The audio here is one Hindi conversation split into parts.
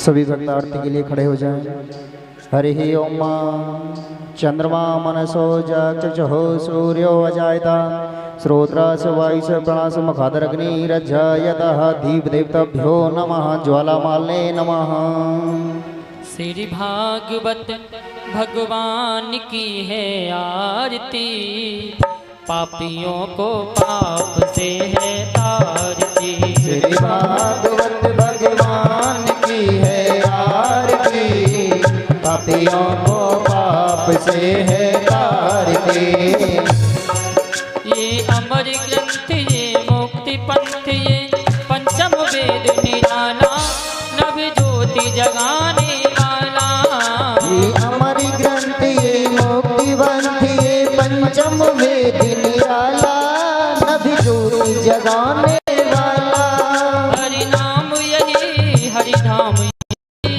सभी भक्त आरती के लिए खड़े हो जाएं। हरि ओम। चंद्रमा मनसो जक्षुः सूर्यो अजायता श्रोत्रास वायुस प्राणस मखादग्निरज्जायतः दीपदेवताभ्यो नमः ज्वालामाले नमः। श्री भागवत भगवान की है आरती, पापियों को पाप से है तारती। श्री भागवत भगवान की है आरती, पापियों को पाप से है तारती। ये अमर ग्रंथ ये मुक्ति पंथ ये पंचम वेद निराला, नव ज्योति जगाने वाला। ये अमर ग्रंथ ये मुक्ति पंथ ये पंचम वेद निराला, नव ज्योति जगाने वाला। हरि नाम यही हरि धाम,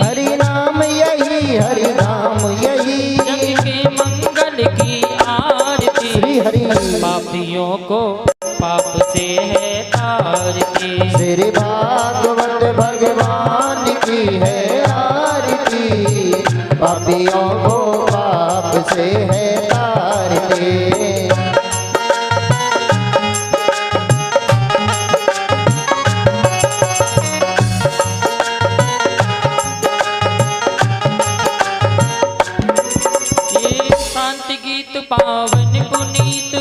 हरि नाम यही हरि नाम यही, जग के मंगल की आरती। श्री हरि पापियों को पाप से है तारती। श्री भागवत भगवान की है आरती, पापियों को पाप से है तारती। ये शांति गीत पावन पुनीत,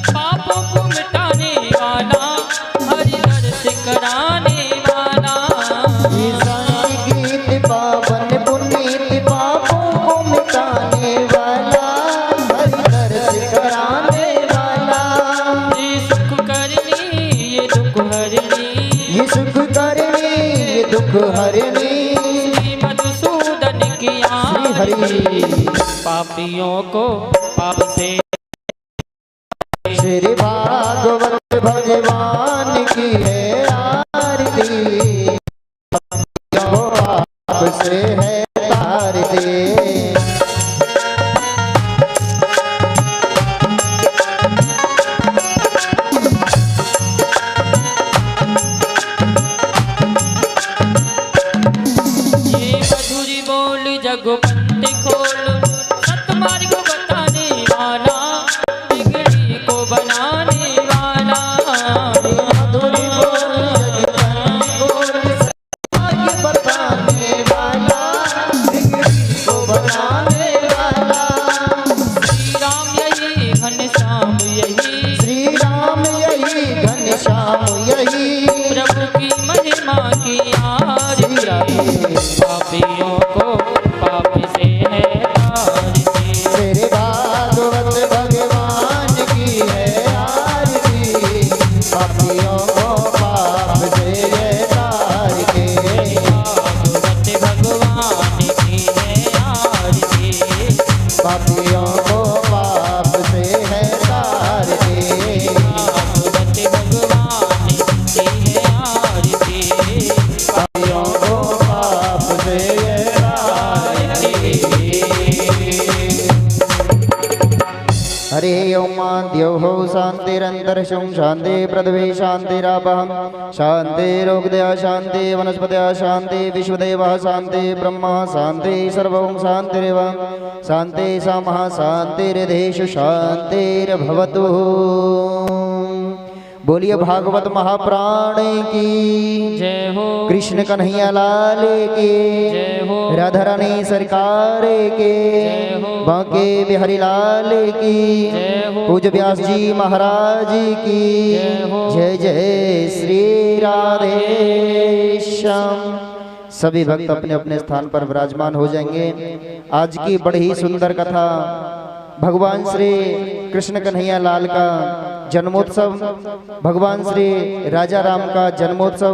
पापों को मिटाने वाला, हरि दर्श कराने वाला। ये शांति गीत पावन पुनीत, पापों को मिटाने वाला, हरि दर्श कराने वाला। ये सुख करनी ये दुख हरनी, ये सुख करनी ये दुख हरनी, श्री मधुसूदन की हरि आरती। पापियों को पाप से। श्री भागवत भगवान की है आरती, पापियों को पाप से है तारती। ये मधुरी बोल जगपंथ खोल, सतमार्ग बताने वाला, बिगड़ी को बनाने वाला। मधुरी बोल जगपंथ बोल, सतमार्ग बताने वाला, बिगड़ी को बनाने वाला। श्री राम यही घनश्याम यही, श्री राम यही घनश्याम यही, प्रभु की महिमा की आरती। पापियों को पाप से है तारती। श्री भागवत भगवान की है आरती, पापियों को पाप से है तारती। भागवत भगवान की है आरती, पापियों को पाप से है तारती। भागवत भगवान की है आरती। पापियों को पाप से है तारती। हरि ओम द्यौः शान्तिरन्तरिक्षं शान्ति पृथिवी शान्तिरापः शान्तिरोगदया शान्ति वनस्पतयः शान्ति विश्वदेवः शान्ति ब्रह्म शान्ति सर्वं शान्तिरेव शान्ति सामः शान्तिर्देशु शान्तिर्भवतु। बोलिए भागवत महाप्राण की जय हो, कृष्ण कन्हैया लाल की जय हो, राधा रानी सरकार के जय हो, बांके बिहारी लाल की जय हो, पूज्य व्यास जी महाराज की जय हो। जय जय श्री राधेश्याम। सभी भक्त अपने अपने स्थान पर विराजमान हो जाएंगे। आज की बड़ी ही सुंदर कथा भगवान श्री कृष्ण कन्हैया लाल का जन्मोत्सव, भगवान श्री राजा राम का जन्मोत्सव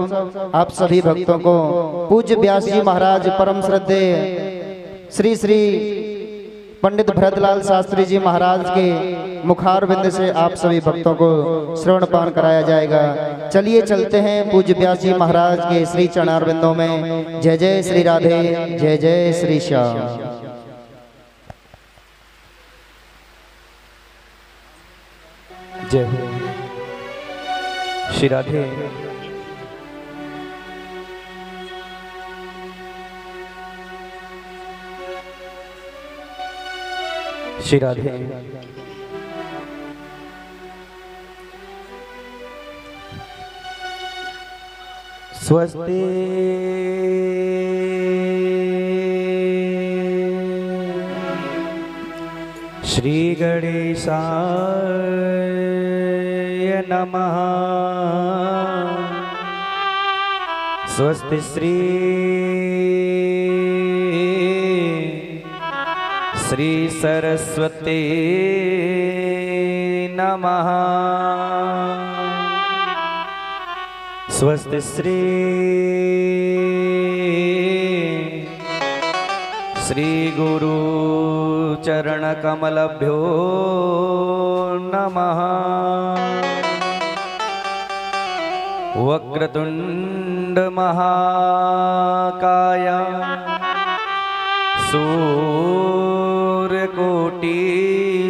आप सभी भक्तों को पूज्य व्यास जी महाराज परम श्रद्धेय श्री श्री पंडित भरतलाल शास्त्री जी महाराज के मुखारविंद से आप सभी भक्तों को श्रवण पान कराया जाएगा। चलिए चलते हैं पूज्य व्यास जी महाराज के श्री चरणारविंदों में। जय जय श्री राधे, जय जय श्री श्याम। जय हो श्री राधे। श्री राधे। स्वस्ति श्री गणेशाय नमः। स्वस्ति श्री श्री सरस्वती नमः। स्वस्ति श्री श्री गुरु चरण कमलभ्यो नमः। वक्रतुंड महाकाय सूर्यकोटि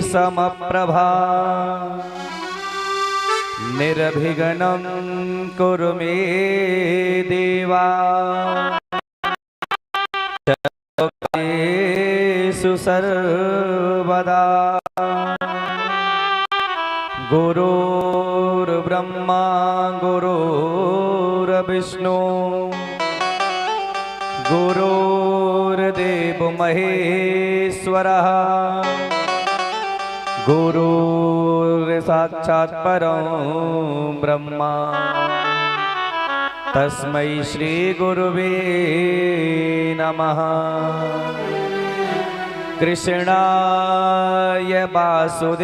समप्रभा निर्विघ्नं कुरु मे देवा। सर्वदा गुरुर्ब्रह्मा गुरुर्विष्णु गुरुर्देवो महेश्वरः गुरुर्साक्षात् परं ब्रह्मा तस्मै श्री गुरुवे नमः। कृष्णाय वासुदेवाय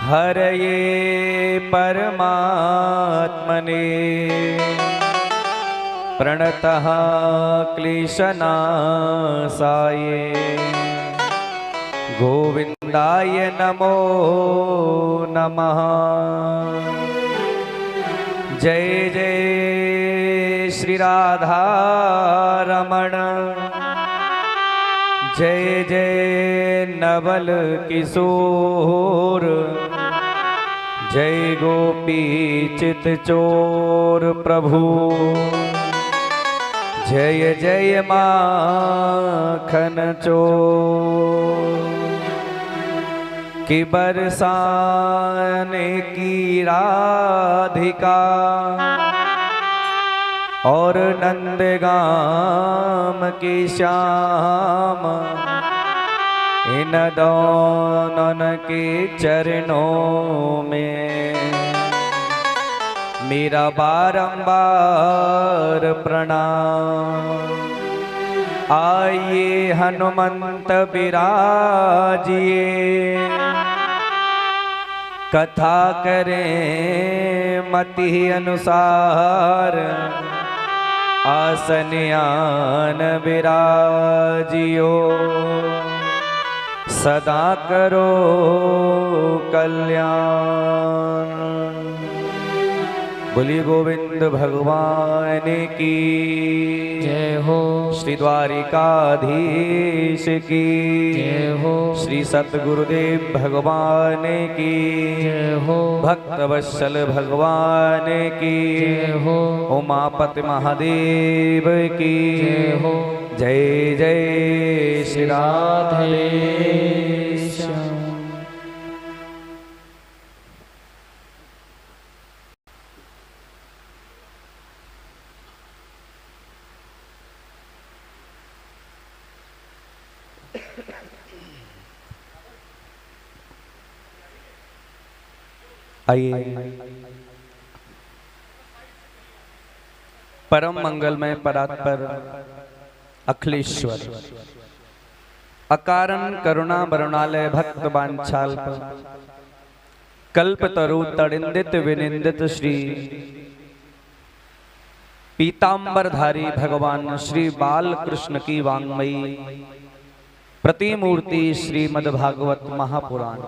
हरये परमात्मने प्रणतः क्लेशनाशाय गोविंदाय नमो नमः। जय जय श्री राधा रमण जय जय नवल किशोर जय गोपी चित चोर प्रभु जय जय माखन चोर कि बरसाने की राधिका और नंदगाम की श्याम इन दोनों के चरणों में मेरा बारंबार प्रणाम। आइए हनुमंत विराजिए कथा करें मति अनुसार आसनियान विराजियो सदा करो कल्याण। बोली गोविंद भगवान की जय हो। श्री द्वारिकाधीश की जय हो। श्री सतगुरुदेव भगवान की जय हो। भक्त वत्सल भगवान की जय हो। उमापति महादेव की जय हो। जय जय श्री राधे। आइए परम मंगलमय परात्पर अखिलेश्वर अकारण करुणा वरुणालय भक्त वांछाल्प कल्पतरु तड़िंदित विनिंदित श्री पीतांबरधारी भगवान श्री बाल कृष्ण की वांग्मयी प्रतिमूर्ति श्रीमद्भागवत महापुराण।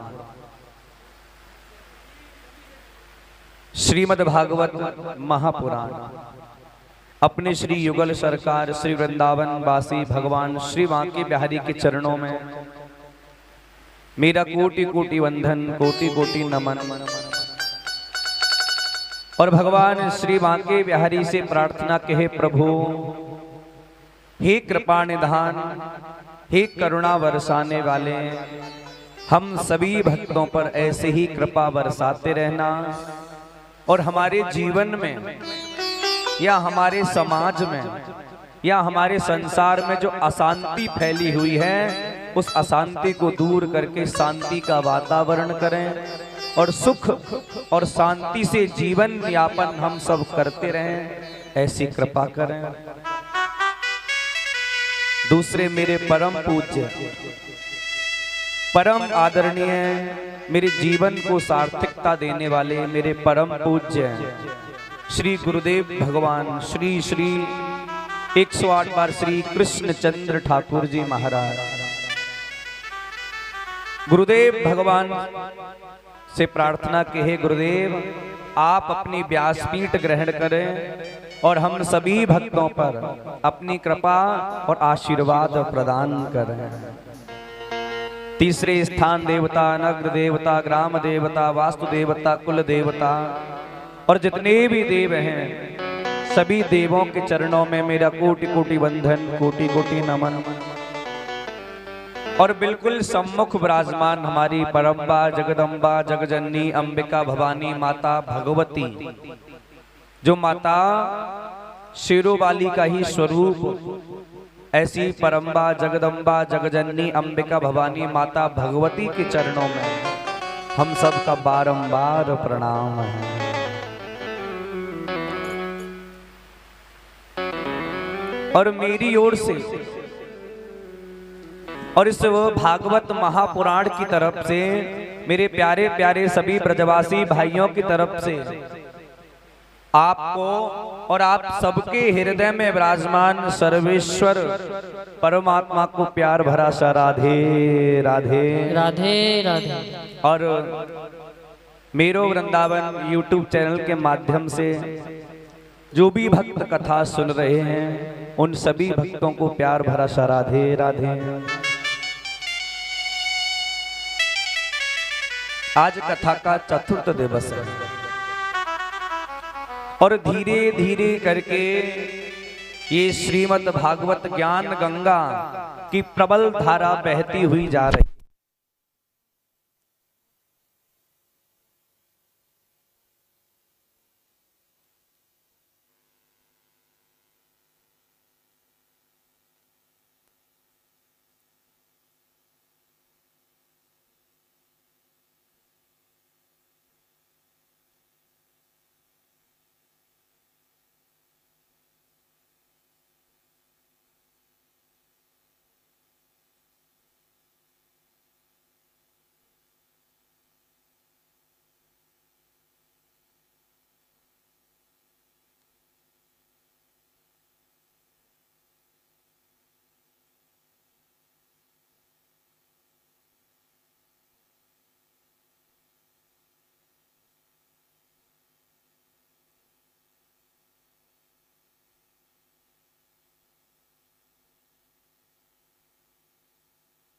श्रीमद्भागवत महापुराण अपने श्री युगल सरकार श्री वृंदावन वासी भगवान श्री बांके बिहारी के चरणों में मेरा कोटि कोटि वंदन कोटि कोटि नमन। और भगवान श्री बांके बिहारी से प्रार्थना के हे प्रभु हे कृपा निधान हे करुणा बरसाने वाले, हम सभी भक्तों पर ऐसे ही कृपा बरसाते रहना और हमारे जीवन में या हमारे समाज में या हमारे संसार में जो अशांति फैली हुई है उस अशांति को दूर करके शांति का वातावरण करें और सुख और शांति से जीवन यापन हम सब करते रहें, ऐसी कृपा करें। दूसरे मेरे परम पूज्य परम आदरणीय मेरे जीवन को सार्थकता देने वाले मेरे परम पूज्य श्री गुरुदेव भगवान श्री श्री 108 बार श्री कृष्णचंद्र ठाकुर जी महाराज, गुरुदेव भगवान से प्रार्थना की है, गुरुदेव आप अपनी व्यासपीठ ग्रहण करें और हम सभी भक्तों पर अपनी कृपा और आशीर्वाद प्रदान करें। तीसरे स्थान देवता, नगर देवता, ग्राम देवता, वास्तु देवता, कुल देवता और जितने भी देव हैं सभी देवों के चरणों में मेरा कोटि कोटि वंदन, कोटि कोटि नमन। और बिल्कुल सम्मुख विराजमान हमारी परम्बा, जगदम्बा, जगजननी, अंबिका, भवानी माता भगवती, जो माता शेरों वाली का ही स्वरूप, ऐसी परम्बा, जगदम्बा, जगजननी, अंबिका, भवानी माता भगवती के चरणों में हम सब का बारंबार प्रणाम है। और मेरी ओर से और इस भागवत महापुराण की तरफ से मेरे प्यारे प्यारे सभी ब्रजवासी भाइयों की तरफ से आपको और आप सबके हृदय में विराजमान सर्वेश्वर परमात्मा को प्यार भरा सा राधे राधे राधे राधे। और मेरो वृंदावन यूट्यूब चैनल के माध्यम से जो भी भक्त कथा सुन रहे हैं उन सभी भक्तों को प्यार भरा सा राधे राधे। आज कथा का चतुर्थ दिवस है और धीरे धीरे करके ये श्रीमद् भागवत ज्ञान गंगा की प्रबल धारा बहती हुई जा रही।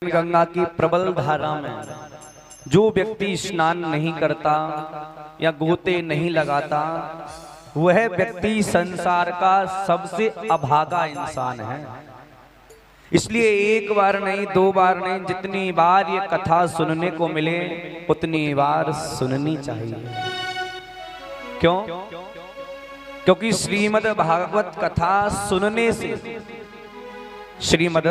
गंगा की प्रबल धारा में जो व्यक्ति स्नान नहीं करता या गोते नहीं लगाता वह व्यक्ति संसार का सबसे अभागा इंसान है। इसलिए एक बार नहीं, दो बार नहीं, जितनी बार ये कथा सुनने को मिले उतनी बार सुननी चाहिए। क्यों? क्योंकि श्रीमद् भागवत कथा सुनने से, श्रीमद्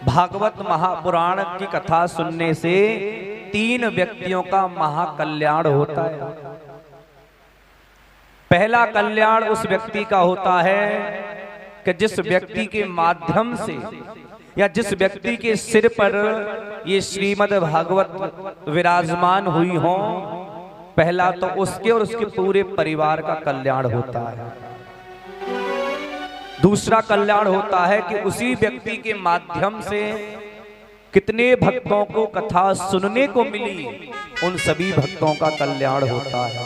भागवत महापुराण की कथा सुनने से 3 व्यक्तियों का महाकल्याण होता है। पहला कल्याण उस व्यक्ति का होता है कि जिस व्यक्ति के माध्यम से या जिस व्यक्ति के सिर पर ये श्रीमद् भागवत विराजमान हुई हो, पहला तो उसके और उसके पूरे परिवार का कल्याण होता है। दूसरा कल्याण होता है कि उसी व्यक्ति के माध्यम से कितने भक्तों को कथा सुनने को मिली, उन सभी भक्तों का कल्याण होता है।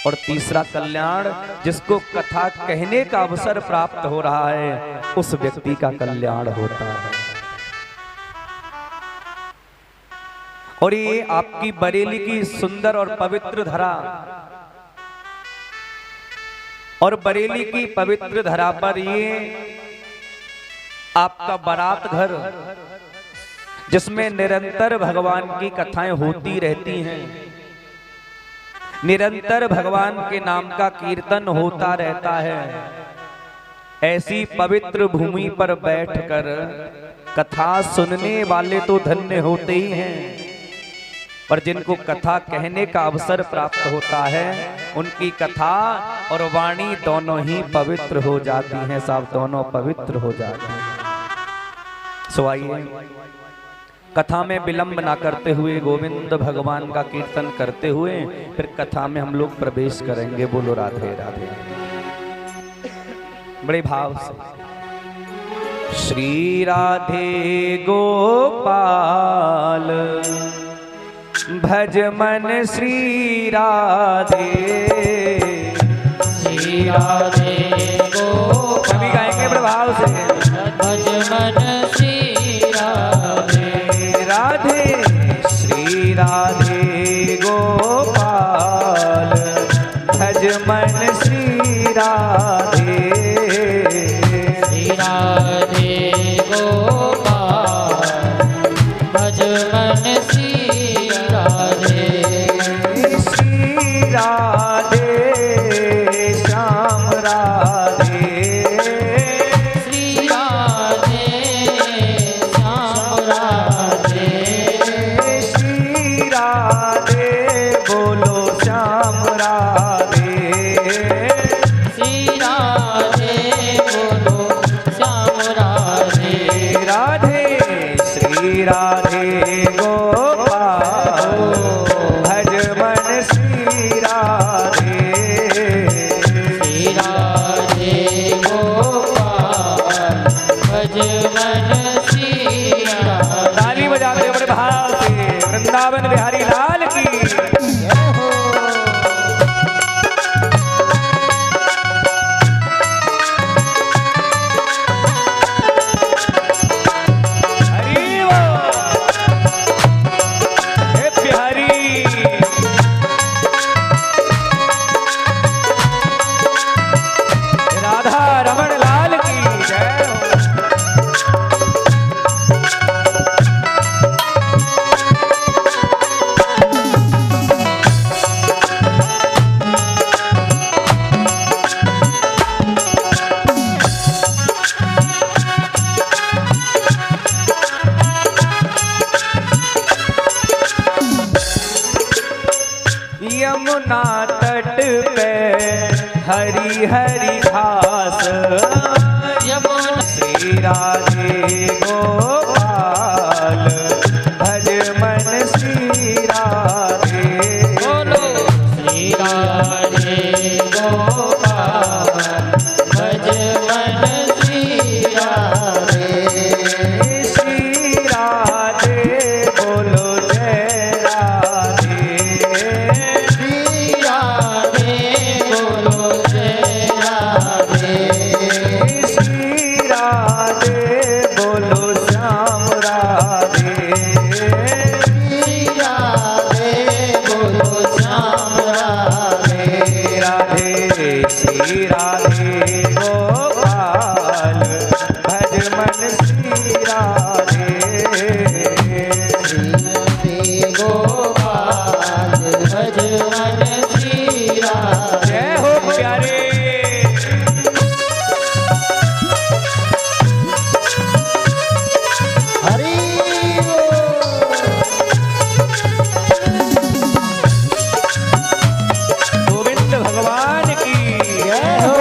और तीसरा कल्याण जिसको कथा कहने का अवसर प्राप्त हो रहा है उस व्यक्ति का कल्याण होता है। और ये आपकी बरेली की सुंदर और पवित्र धरा, और बरेली की पवित्र धरा पर ये आपका बारात घर, जिसमें निरंतर भगवान की कथाएं होती रहती हैं, निरंतर भगवान के नाम का कीर्तन होता रहता है, ऐसी पवित्र भूमि पर बैठकर कथा सुनने वाले तो धन्य होते ही हैं, पर जिनको कथा कहने का अवसर प्राप्त होता है, उनकी कथा और वाणी दोनों ही पवित्र हो जाती हैं, साहब, दोनों पवित्र हो जाती हैं। सो आइए कथा में विलंब ना करते हुए, गोविंद भगवान का कीर्तन करते हुए फिर कथा में हम लोग प्रवेश करेंगे। बोलो राधे राधे। बड़े भाव से श्री राधे गोपाल भज मन श्री राधे, श्री राधे गोपाल सभी गाएंगे बड़े भाव से। भज मन श्री राधे, राधे श्री राधे गोपाल भज मन श्री राधे, श्री राधे गोपाल भज मन श्री राधे, श्री राधे श्याम राधे, श्री राधे श्याम राधे, श्री राधे बोलो श्याम राधे, श्री राधे बोलो श्याम राधे, राधे श्री राधे गोपाल भज मन श्री राधे, श्री राधे गोपाल भज मन श्री राधे। ताली बजाते हुए बड़े भाव से वृंदावन बिहारी लाल की। हरि बोल। हे बिहारी, राधा रमण लाल की जय हो। यमुना तट पे हरी हरी घास, यमुना श्री राधे गोपाल भज मन श्री राधे, बोलो श्री राधे गोपाल भज मन श्री राधे, श्री राधे बोलो जय राधे, श्री राधे बोलो जय राधे, श्री राधे बोलो श्याम राधे, श्री राधे बोलो श्याम राधे, राधे श्री राधे गोपाल भज मन श्री राधे, श्री गोपाल भज मन श्री राधे। जय हो प्यारे। हरि गोविंद भगवान की जय हो।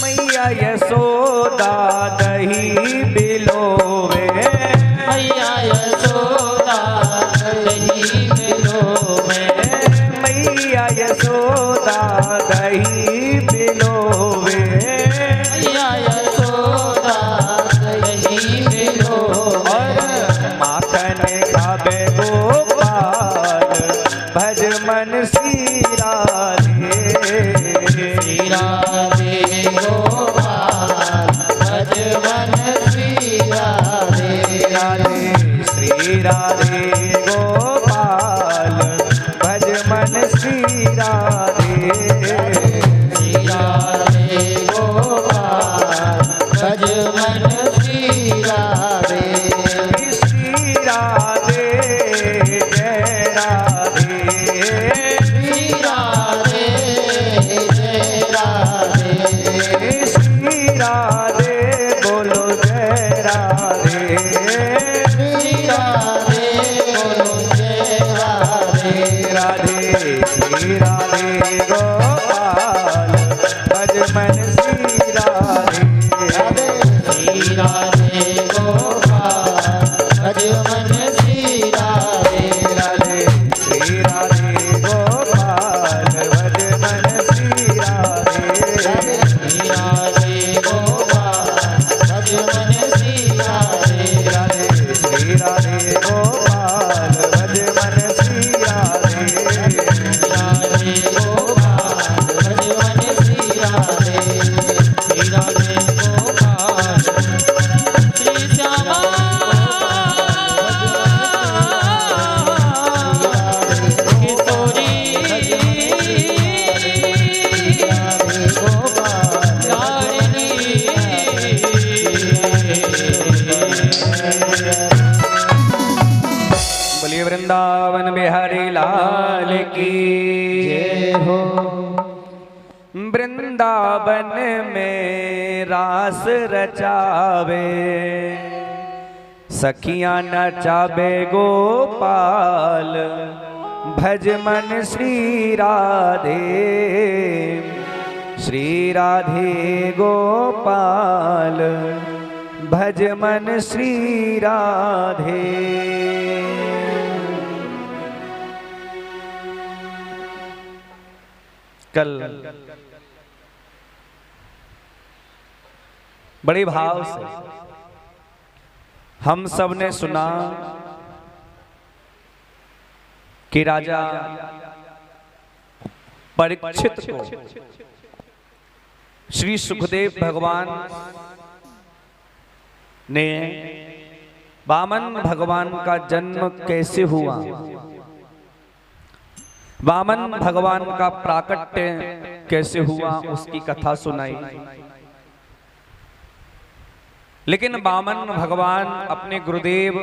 मैया यशोदा दही बिलोवे, मैया यशोदा दही बिलोवे, मैया यशोदा दही बिलोवे, मैया यशोदा दही बिलोवे, और माखन खावे गोपाल भज मन श्री राधे, श्री राधे राधे गोपाल भज मन श्री राधे गोपाल भज मन श्री राधे श्री राधे जय राधे श्री राधे जय राधे श्री राधे बोलो जय राधे श्री राधे बोलो जय राधे राधे श्री राधे गोपाल भज मन श्री राधे राधे श्री राधे गोपाल भज मन श्री राधे राधे श्री राधे गोपाल भज मन श्री राधे राधे श्री राधे गोपाल भज मन श्री राधे राधे श्री राधे गोपाल भज मन श्री राधे राधे गोपाल भज मन श्री राधे श्री राधे गोपाल श्री श्यामा किशोरी राधे गोपाल लाडली बोलिए वृंदावन बिहारी लाल की जय हो वृंदावन में रास रचावे सखियां नचावे गोपाल भज मन श्री राधे गोपाल भज मन श्री राधे कल बड़े भाव से हम सब ने सुना कि राजा परीक्षित को श्री सुखदेव भगवान ने वामन भगवान का जन्म कैसे हुआ, वामन भगवान का प्राकट्य कैसे हुआ, उसकी कथा सुनाई। लेकिन वामन भगवान अपने गुरुदेव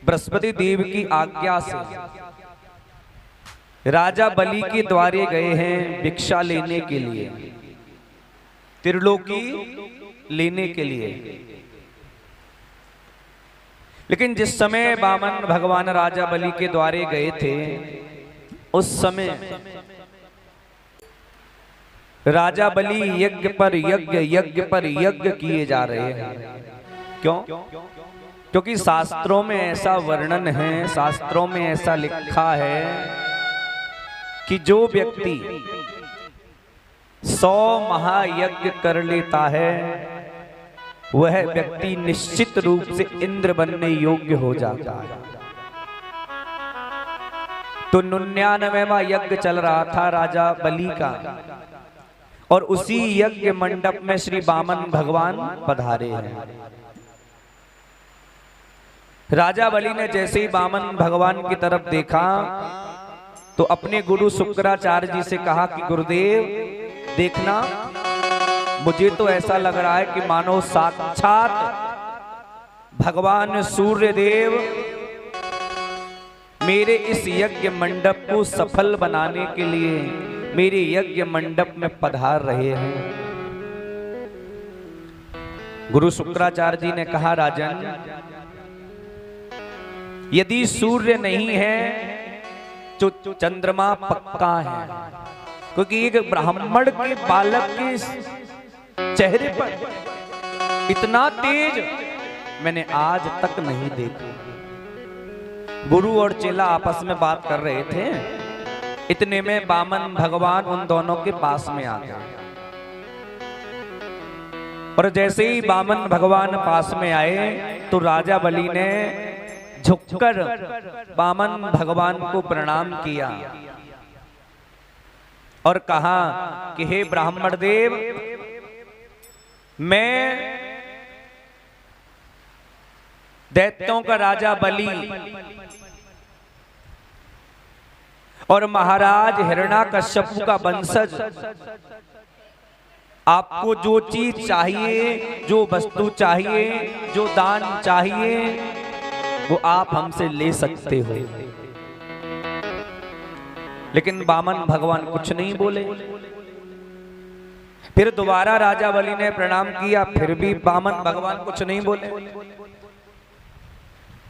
बृहस्पति देव की आज्ञा से राजा बलि के द्वारे गए हैं भिक्षा लेने के लिए, त्रिलोकी लेने के लिए। लेकिन जिस समय वामन भगवान राजा बलि के द्वारे गए थे, उस समय राजा बलि यज्ञ पर यज्ञ, यज्ञ पर यज्ञ किए जा रहे हैं। क्यों? क्योंकि शास्त्रों में ऐसा वर्णन है, शास्त्रों में ऐसा लिखा है कि जो व्यक्ति 100 महायज्ञ कर लेता है, वह व्यक्ति निश्चित रूप से इंद्र बनने योग्य हो जाता है। तो 99वां यज्ञ चल रहा था राजा बलि का, और उसी यज्ञ मंडप में श्री वामन भगवान पधारे हैं। राजा बलि ने जैसे ही वामन भगवान की तरफ देखा तो अपने गुरु शुक्राचार्य जी से कहा कि गुरुदेव देखना, मुझे तो ऐसा लग रहा है कि मानो साक्षात भगवान सूर्य देव मेरे इस यज्ञ मंडप को सफल बनाने के लिए मेरे यज्ञ मंडप में पधार रहे हैं। गुरु शुक्राचार्य जी ने कहा, राजन, यदि सूर्य नहीं है तो चंद्रमा पक्का है, क्योंकि एक ब्राह्मण के बालक के चेहरे पर इतना तेज मैंने आज तक नहीं देखा। गुरु और चेला आपस में बात कर रहे थे, इतने में वामन भगवान उन दोनों के पास में आ गए। और जैसे ही वामन भगवान पास में आए तो राजा बलि ने झुककर वामन भगवान को प्रणाम किया और कहा कि हे ब्राह्मण देव, मैं दैत्यों का राजा बलि और महाराज हिरण्याकश्यपु का वंशज, आपको जो चीज चाहिए, जो वस्तु चाहिए, जो दान चाहिए, वो आप हमसे ले सकते हो। लेकिन वामन भगवान कुछ नहीं बोले। फिर दोबारा राजा बलि ने प्रणाम किया, फिर भी वामन भगवान कुछ नहीं बोले।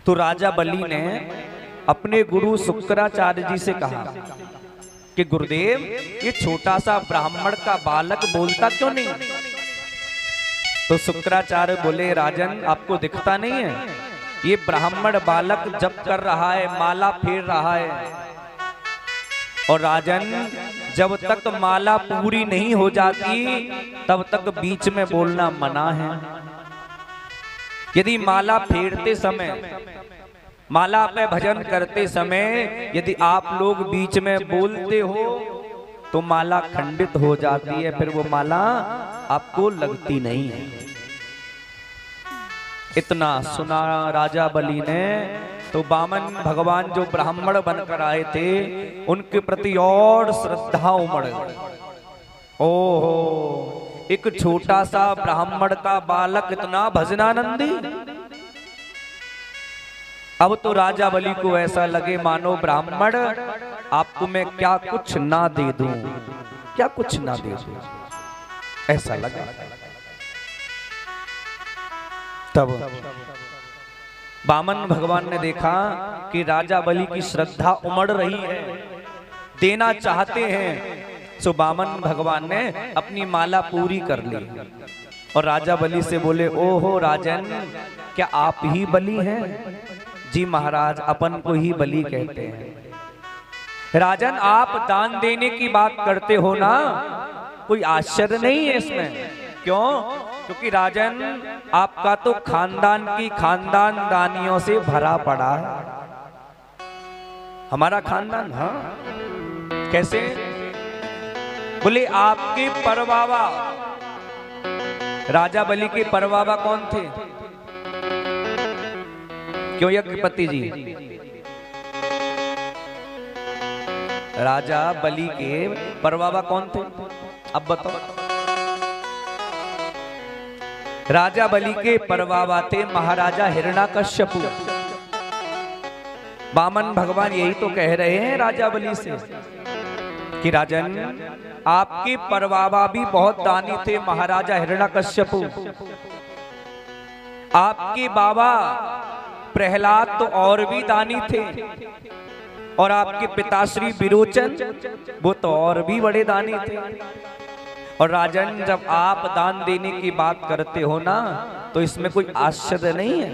तो राजा बलि ने अपने गुरु शुक्राचार्य जी से कहा कि गुरुदेव, ये छोटा सा ब्राह्मण का बालक बोलता क्यों नहीं? तो शुक्राचार्य बोले, राजन आपको दिखता नहीं है? ये ब्राह्मण बालक जप कर रहा है, माला फेर रहा है। और राजन, जब तक माला पूरी नहीं हो जाती तब तक बीच में बोलना मना है। यदि माला फेरते समय, माला पे भजन करते समय यदि आप लोग बीच में बोलते हो तो माला खंडित हो जाती है, फिर वो माला आपको लगती नहीं है। इतना सुना राजा बलि ने तो वामन भगवान जो ब्राह्मण बनकर आए थे उनके प्रति और श्रद्धा उमड़ गई। ओहो, एक छोटा सा ब्राह्मण का बालक इतना भजनानंदी। अब तो राजा बलि को ऐसा लगे मानो ब्राह्मण आपको मैं क्या कुछ ना दे दूं, क्या कुछ ना दे दूं, ऐसा लगा। तब वामन भगवान ने देखा कि राजा बलि की श्रद्धा उमड़ रही है, देना चाहते हैं। सो वामन भगवान ने अपनी माला पूरी कर ली और राजा बलि से बोले, ओहो राजन, क्या आप ही बलि हैं? जी महाराज, अपन को ही बलि कहते हैं। राजन, आप दान देने की बात करते हो ना, कोई आश्चर्य नहीं है इसमें। क्यों? क्योंकि राजन, आपका तो खानदान की खानदान दानियों से भरा पड़ा है। हमारा खानदान, हाँ, कैसे? बोले आपके परबाबा, राजा बलि के परबाबा कौन थे? क्यों यज्ञपति जी? राजा बलि के परबाबा कौन थे? अब बताओ। राजा बलि के परबाबा थे महाराजा हिरण्याकश्यपु। वामन भगवान यही तो कह रहे हैं राजा बलि से कि राजन, आपके परबाबा भी बहुत दानी थे महाराजा हिरण्याकश्यपु। आपके बाबा प्रहलाद तो और भी दानी थे, और आपके पिताश्री विरोचन वो तो और भी बड़े दानी थे। और राजन, जब आप दान देने की बात करते हो ना, तो इसमें कोई आश्चर्य नहीं है।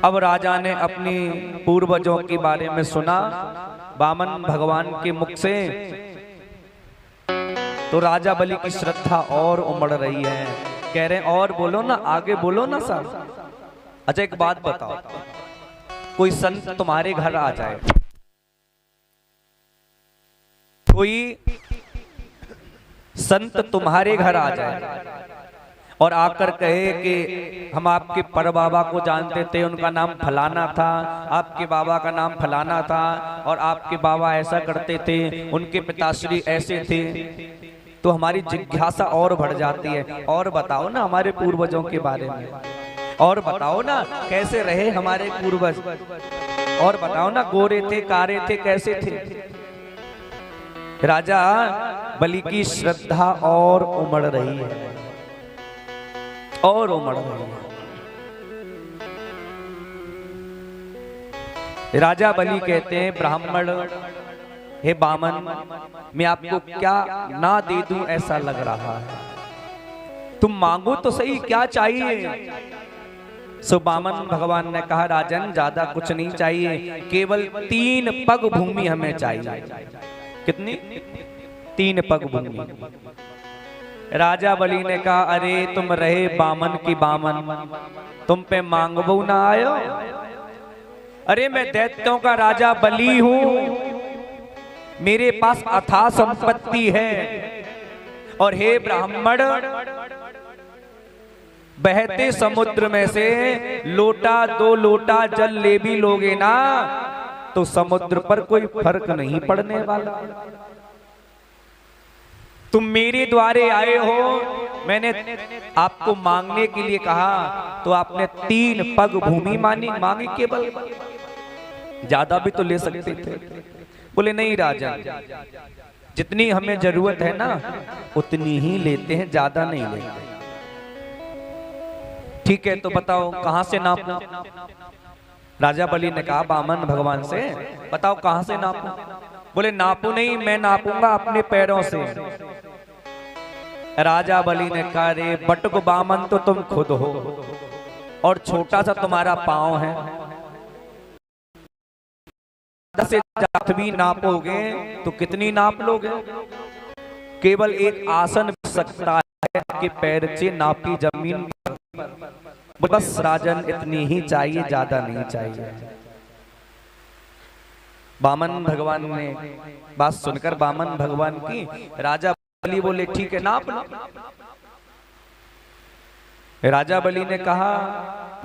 अब राजा ने अपनी पूर्वजों के बारे में सुना वामन भगवान के मुख से, तो राजा बलि की श्रद्धा और उमड़ रही है। कह रहे हैं और बोलो ना, आगे बोलो ना सर। अच्छा एक बात बताओ, कोई संत तुम्हारे घर आ जाए, कोई संत तुम्हारे घर आ जाए और आकर कहे कि हम आपके परबाबा को जानते थे, उनका नाम फलाना था, आपके बाबा का नाम फलाना था, और आपके बाबा ऐसा करते थे, उनके पिताश्री ऐसे थे, तो हमारी जिज्ञासा और बढ़ जाती है। और बताओ ना हमारे पूर्वजों के बारे में, और बताओ ना कैसे रहे हमारे पूर्वज, और बताओ ना गोरे थे, कारे थे, कैसे थे। राजा बलि की श्रद्धा और उमड़ रही है, और उमड़ रही है। राजा बलि कहते हैं, ब्राह्मण, हे वामन, मैं आपको क्या ना दे दूं ऐसा लग रहा है, तुम मांगो तो सही, क्या चाहिए? सो वामन भगवान ने कहा, राजन ज्यादा कुछ नहीं चाहिए, केवल 3 पग भूमि हमें चाहिए। कितनी? 3 पग भूमि। राजा बलि ने कहा, अरे तुम रहे वामन की वामन, तुम पे मांगबो ना आयो? अरे मैं दैत्यों का राजा बलि हूं, मेरे पास अथाह संपत्ति है, और हे ब्राह्मण, बहते समुद्र में से लोटा 2 लोटा जल ले भी लोगे ना तो समुद्र पर कोई फर्क नहीं पड़ने वाला। तुम मेरे द्वारे आए हो, मैंने आपको मांगने के लिए कहा तो आपने 3 पग भूमि मांगी केवल, ज्यादा भी तो ले सकते थे। बोले नहीं राजन, जितनी हमें जरूरत है ना उतनी ही लेते हैं, ज्यादा नहीं लेते। ठीक है तो बताओ कहां से नापू? राजा बलि ने कहा बामन भगवान से, बताओ कहां से नापू? बोले नापू नहीं, मैं नापूंगा अपने पैरों से। राजा बलि ने कहा रे बटुक बामन तो तुम खुद हो और छोटा सा तुम्हारा पांव है, से भी नापोगे तो कितनी नाप लोगे? केवल एक आसन भी सकता है कि पैर से नापी जमीन पर। बस राजन इतनी ही चाहिए, ज्यादा नहीं चाहिए। बामन भगवान ने बात सुनकर बामन भगवान की राजा बलि बोले ठीक है नाप लो। राजा बलि ने कहा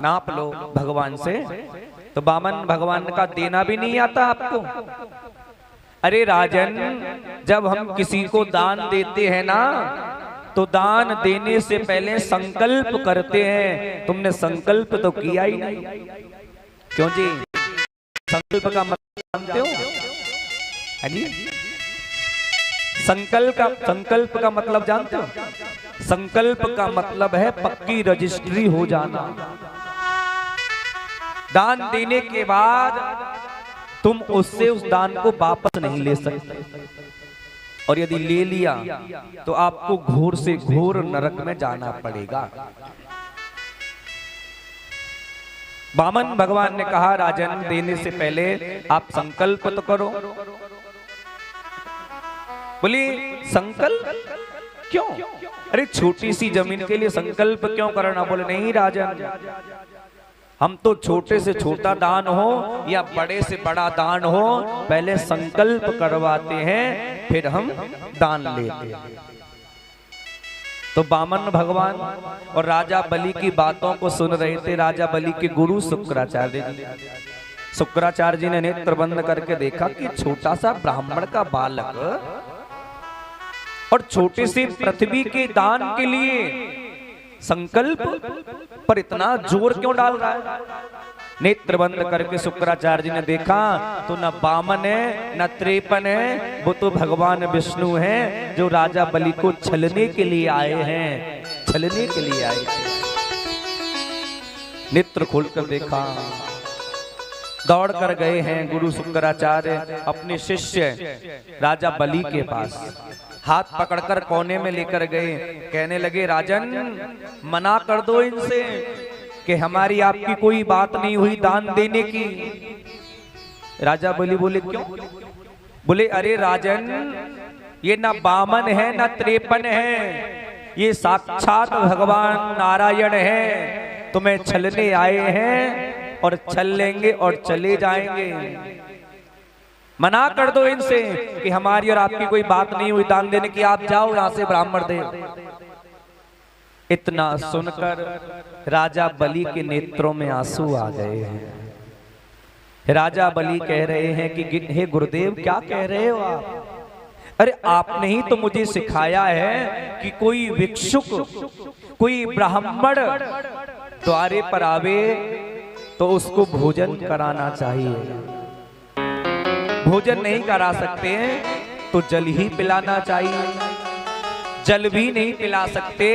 नाप लो भगवान से, तो बामन भगवान का देना भी नहीं आता आपको? अरे राजन, जब हम किसी को दान देते हैं ना तो दान देने से पहले संकल्प करते हैं। तुमने संकल्प तो किया ही नहीं, क्यों जी? संकल्प का मतलब जानते हो? है जी? संकल्प का मतलब जानते हो? संकल्प का मतलब है पक्की रजिस्ट्री हो जाना। दान देने के बाद तुम उससे उस दान को वापस नहीं ले सकते, और यदि ले लिया तो आपको घोर से घोर नरक में जाना पड़ेगा। बामन भगवान ने कहा राजन देने से पहले आप संकल्प तो करो। बोली संकल्प क्यों? अरे छोटी सी जमीन के लिए संकल्प क्यों करना? बोले नहीं राजन, हम तो छोटे से छोटा दान हो या बड़े से बड़ा दान हो पहले संकल्प करवाते हैं फिर हम दान लेते हैं। तो बामन भगवान और राजा बलि की बातों को सुन रहे थे। राजा बलि के गुरु शुक्राचार्य जी, शुक्राचार्य जी ने नेत्र बंद करके देखा कि छोटा सा ब्राह्मण का बालक और छोटे से पृथ्वी के दान के लिए संकल्प पर इतना जोर क्यों डाल रहा है। नेत्र बंद करके शुक्राचार्य जी ने देखा तो न बामन है न त्रेपन है, वो तो भगवान विष्णु हैं जो राजा बलि को छलने के लिए आए हैं, छलने के लिए आए थे। नेत्र खोलकर देखा, दौड़ कर गए हैं गुरु शुक्राचार्य अपने शिष्य राजा बलि के पास, हाथ पकड़कर कोने में लेकर गए। कहने लगे राजन मना कर दो इनसे कि हमारी आपकी कोई बात नहीं हुई दान देने की। राजा बलि बोले क्यों? बोले अरे राजन, ये ना बामन है ना त्रेपन है, ये साक्षात भगवान नारायण है। तुम्हें छलने आए हैं और छल लेंगे और चले जाएंगे। मना कर दो इनसे कि हमारी और आपकी कोई बात नहीं हुई दान देने की, आप जाओ यहां से ब्राह्मण देव। इतना सुनकर राजा बलि के नेत्रों में आंसू आ गए हैं। राजा बलि कह रहे हैं कि हे गुरुदेव क्या कह रहे हो आप? अरे आपने ही तो मुझे सिखाया है कि कोई भिक्षुक कोई ब्राह्मण द्वारे पर आवे तो उसको भोजन कराना चाहिए। भोजन नहीं करा सकते हैं तो जल ही पिलाना चाहिए, जल भी नहीं पिला सकते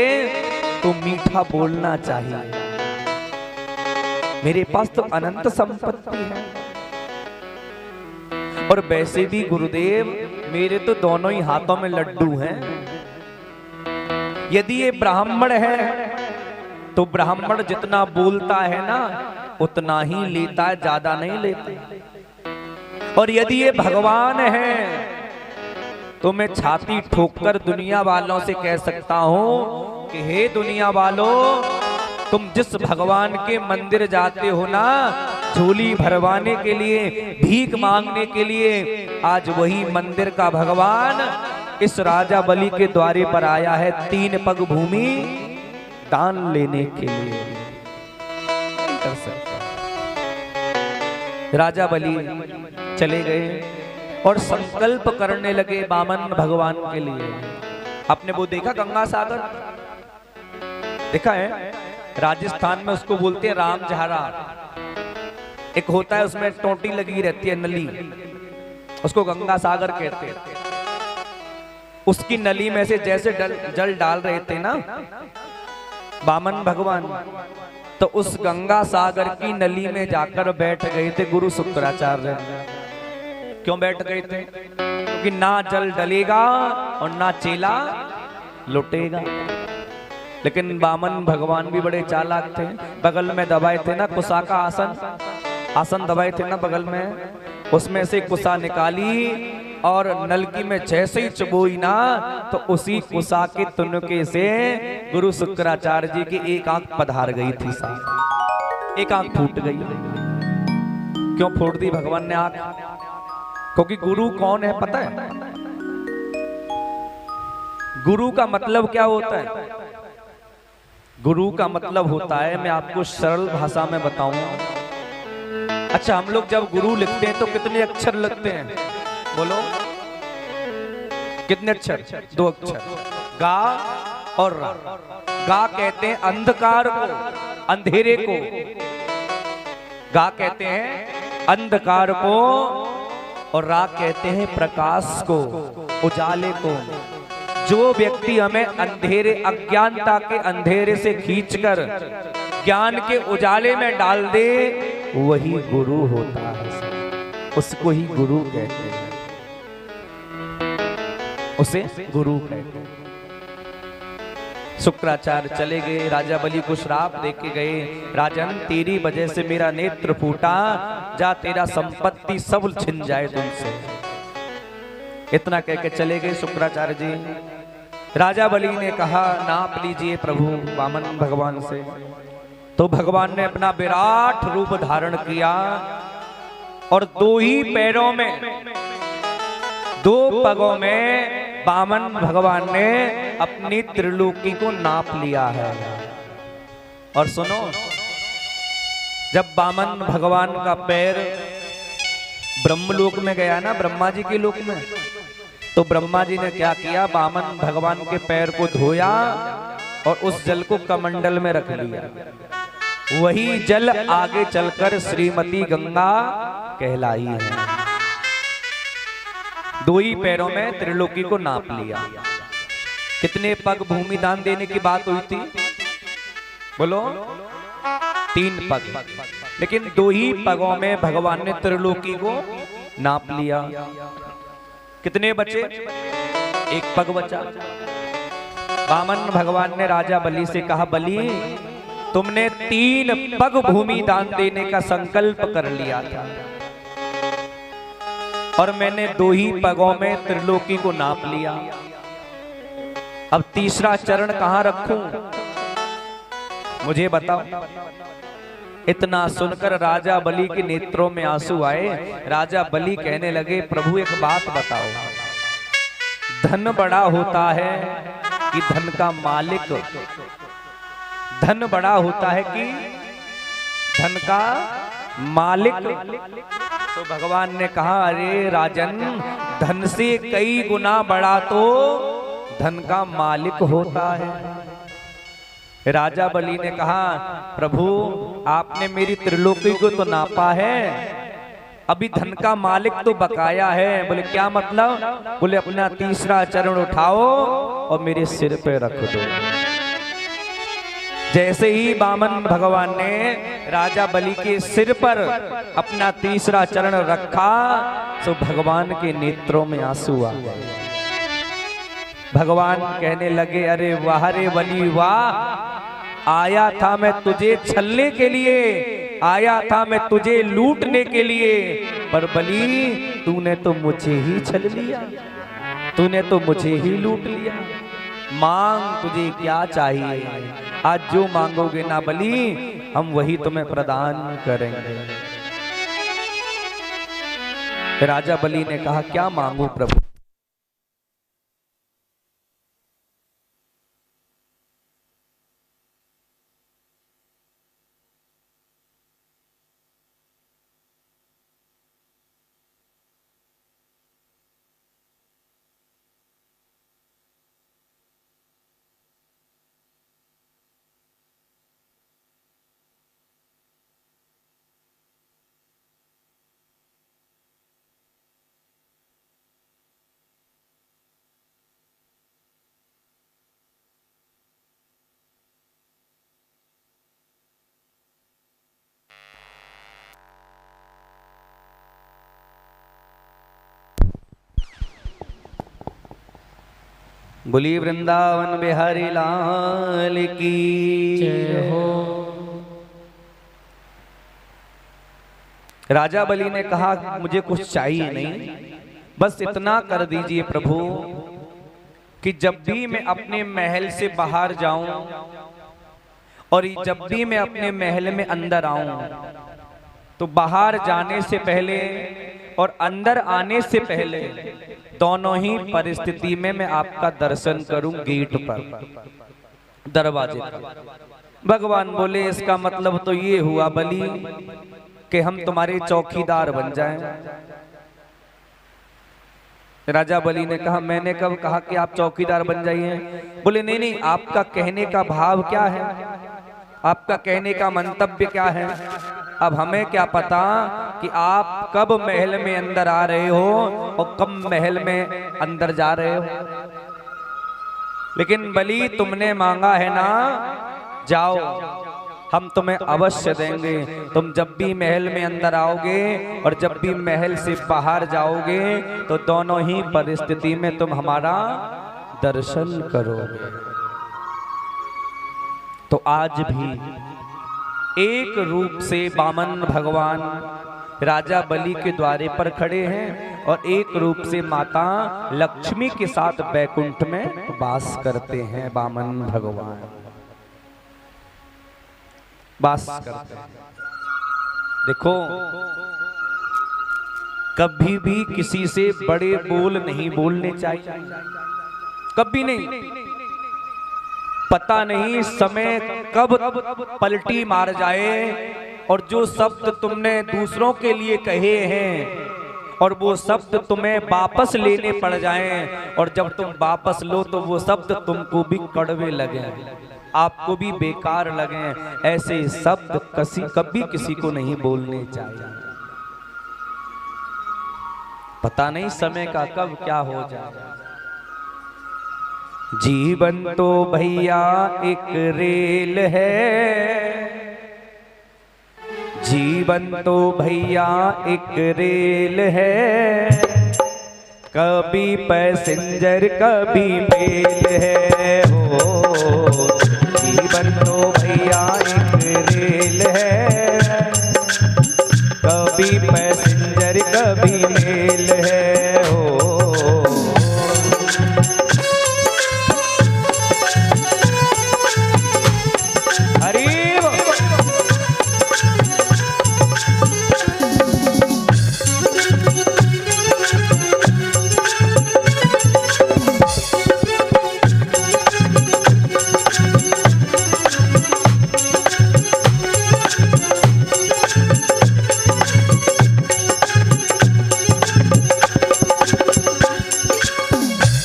तो मीठा बोलना चाहिए। मेरे पास तो अनंत संपत्ति है, और वैसे भी गुरुदेव मेरे तो दोनों ही हाथों में लड्डू हैं। यदि ये ब्राह्मण है तो ब्राह्मण जितना बोलता है ना उतना ही लेता है, ज्यादा नहीं लेता। और यदि ये भगवान है तो मैं छाती ठोककर दुनिया वालों से कह सकता हूं कि हे दुनिया वालों, तुम जिस भगवान के मंदिर जाते हो ना झोली भरवाने के लिए, भीख मांगने के लिए, आज वही मंदिर का भगवान इस राजा बलि के द्वारे पर आया है। 3 पग भूमि दान लेने के लिए नहीं कर सकता। राजा बलि चले गए और संकल्प करने लगे वामन भगवान के लिए। आपने वो देखा गंगा सागर देखा है? राजस्थान में उसको बोलते हैं रामझारा। एक होता है उसमें टोटी लगी रहती है नली, उसको गंगा सागर कहते हैं। उसकी नली में से जैसे जल डाल रहे थे ना वामन भगवान, तो उस गंगा सागर की नली में जाकर बैठ गए थे गुरु शुक्राचार्य। क्यों बैठ गए थे? क्योंकि ना जल डलेगा और ना चेला लुटेगा। लेकिन वामन भगवान भी बड़े चालाक थे। बगल में दबाए थे ना कुसा का आसन दबाए थे ना बगल में, उसमें से कुसा निकाली और नलकी में जैसे ही चबोई ना, तो उसी कुसा के तुनके से गुरु शुक्राचार्य जी की एक आंख पधार गई थी। एक आंख फूट गई। क्यों फूट दी भगवान ने आंख? क्योंकि गुरु कौन है पता है? गुरु का मतलब क्या होता है? गुरु का मतलब होता है, मैं आपको सरल भाषा में बताऊं। अच्छा, हम लोग जब गुरु लिखते हैं तो कितने अक्षर लगते हैं? बोलो कितने अक्षर? 2 अक्षर, गा और रा। गा कहते हैं अंधकार को, अंधेरे को। गा कहते हैं अंधकार को और रा कहते हैं प्रकाश को, उजाले को। जो व्यक्ति हमें अंधेरे, अज्ञानता के अंधेरे से खींचकर ज्ञान के उजाले में डाल दे, वही गुरु होता है। उसको ही गुरु कहते हैं, उसे गुरु कहते हैं। शुक्राचार्य चले गए, राजा बलि को श्राप देके गए, राजन तेरी वजह से मेरा नेत्र फूटा, जा तेरा संपत्ति सब छिन जाए तुमसे। इतना कह के चले गए शुक्राचार्य जी। राजा बलि ने कहा नाप लीजिए प्रभु वामन भगवान से। तो भगवान ने अपना विराट रूप धारण किया और 2 ही पैरों में, 2 पगों में वामन भगवान ने अपनी त्रिलोकी को नाप लिया है। और सुनो, जब वामन भगवान का पैर ब्रह्मलोक में गया ना, ब्रह्मा जी के लोक में, तो ब्रह्मा जी ने क्या किया? वामन भगवान के पैर को धोया और उस जल को कमंडल में रख लिया। वही जल आगे चलकर श्रीमती गंगा कहलाई है। 2 ही पैरों में त्रिलोकी को नाप लिया। कितने पग भूमि दान देने की बात हुई थी? बोलो 3 पग, लेकिन 2 ही पगों में भगवान ने त्रिलोकी को नाप लिया। कितने बचे? 1 पग बचा। वामन भगवान ने राजा बलि से कहा, बलि तुमने 3 पग भूमि दान देने का संकल्प कर लिया था और मैंने 2 ही पगों में त्रिलोकी को नाप लिया। अब तीसरा चरण कहां रखूं? मुझे बताओ। इतना सुनकर राजा बलि के नेत्रों में आंसू आए। राजा बलि कहने लगे, प्रभु एक बात बताओ, धन बड़ा होता है कि धन का मालिक? धन बड़ा होता है कि धन का मालिक? तो भगवान ने कहा, अरे राजन, धन से कई गुना बड़ा तो धन का मालिक होता है। राजा बलि ने कहा, प्रभु आपने मेरी त्रिलोकी को तो नापा है, अभी धन का मालिक तो बकाया है। बोले क्या मतलब? बोले अपना तीसरा चरण उठाओ और मेरे सिर पे रख दो। जैसे ही वामन भगवान ने राजा बलि के सिर पर अपना तीसरा चरण रखा, तो भगवान के नेत्रों में आंसू आ गए। भगवान कहने लगे, अरे वाह रे बलि वाह, आया था मैं तुझे छलने के लिए, आया था मैं तुझे लूटने के लिए, पर बलि तूने तो मुझे ही छल लिया, तूने तो मुझे ही लूट लिया। मांग तुझे क्या चाहिए? आज जो मांगोगे ना बलि, हम वही तुम्हें प्रदान करेंगे। राजा बलि ने कहा, क्या मांगू प्रभु? बोली वृंदावन बिहारी लाल की जय हो। राजा बलि ने कहा मुझे कुछ चाहिए नहीं, बस इतना कर दीजिए प्रभु कि जब भी मैं अपने महल से बाहर जाऊं और जब भी मैं अपने महल में अंदर आऊं तो बाहर जाने से पहले और अंदर आने से पहले दोनों ही परिस्थिति में मैं आपका दर्शन करूं गेट पर, दरवाजे पर। भगवान बोले इसका मतलब तो ये हुआ बलि कि हम तुम्हारे चौकीदार बन जाएं। राजा बलि ने कहा मैंने कब कहा कि आप चौकीदार बन जाइए? बोले नहीं नहीं, आपका कहने का भाव क्या है, आपका कहने का मंतव्य क्या है? अब हमें क्या पता कि आप कब महल में अंदर आ रहे हो और कब महल में अंदर जा रहे हो। लेकिन बलि तुमने मांगा है ना, जाओ हम तुम्हें अवश्य देंगे। तुम जब भी महल में अंदर आओगे और जब भी महल से बाहर जाओगे तो दोनों ही परिस्थिति में तुम हमारा दर्शन करोगे। तो आज भी एक रूप से वामन भगवान राजा बलि के द्वारे पर खड़े हैं और एक रूप से माता लक्ष्मी के साथ बैकुंठ में वास करते हैं। वामन भगवान वास करते हैं। देखो कभी भी किसी से बड़े बोल नहीं बोलने चाहिए, कभी नहीं। पता नहीं समय कब पलटी मार जाए और जो शब्द तुमने दूसरों के लिए कहे हैं और वो शब्द तुम्हें वापस लेने पड़ जाएं और जब तुम वापस लो तो वो शब्द तुमको भी कड़वे लगे, आपको भी बेकार लगे। ऐसे शब्द कभी किसी को नहीं बोलने चाहिए। पता नहीं समय का कब क्या हो जाए। जीवन तो भैया एक रेल है, जीवन तो भैया एक रेल है, कभी पैसेंजर कभी मेल है। हो जीवन तो भैया एक रेल है, कभी पैसेंजर कभी मेल है। हो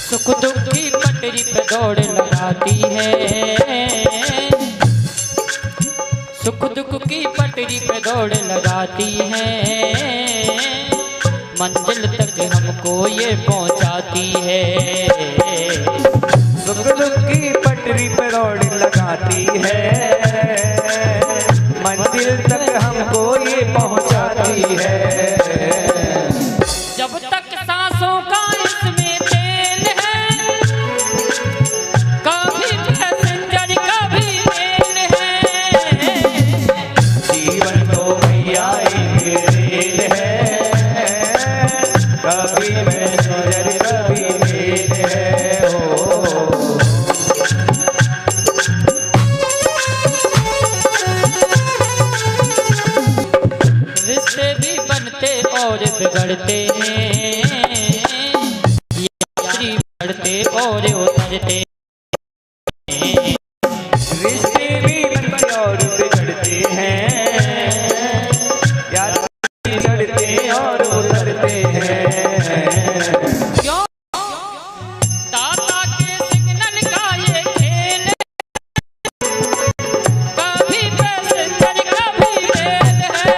सुख दुख की पटरी पे दौड़ लगाती है, सुख दुख की पटरी पे दौड़ लगाती है, मंजिल तक हमको ये पहुंचाती है। सुख दुख की पटरी पे दौड़ लगाती है, मंजिल तक हमको ये पहुंचाती है। जब तक सांसों का इसमें तेल है, कभी पैसेंजर कभी मेल है। जीवन तो भैया एक रेल है, कभी पैसेंजर कभी मेल है। हो रिश्ते भी बनते और बिगड़ते हैं, यात्री बढ़ते और उतरते हैं। रिश्ते भी बनते और बिगड़ते हैं, यात्री चढ़ते और उतरते हैं। क्यों? ताता के सिग्नल का ये खेल, कभी पैसेंजर कभी मेल है।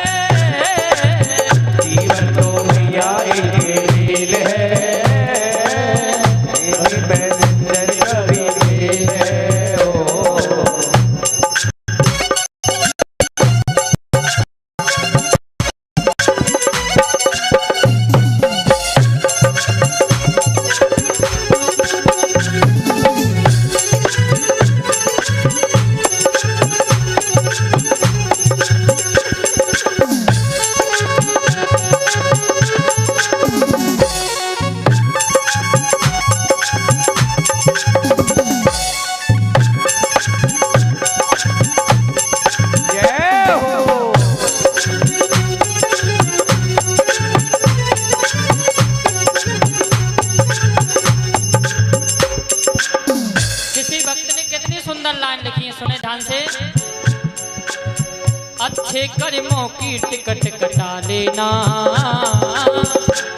जीवन तो भैया एक रेल है, कभी पैसेंजर अच्छे कर्मों की टिकट कटा लेना,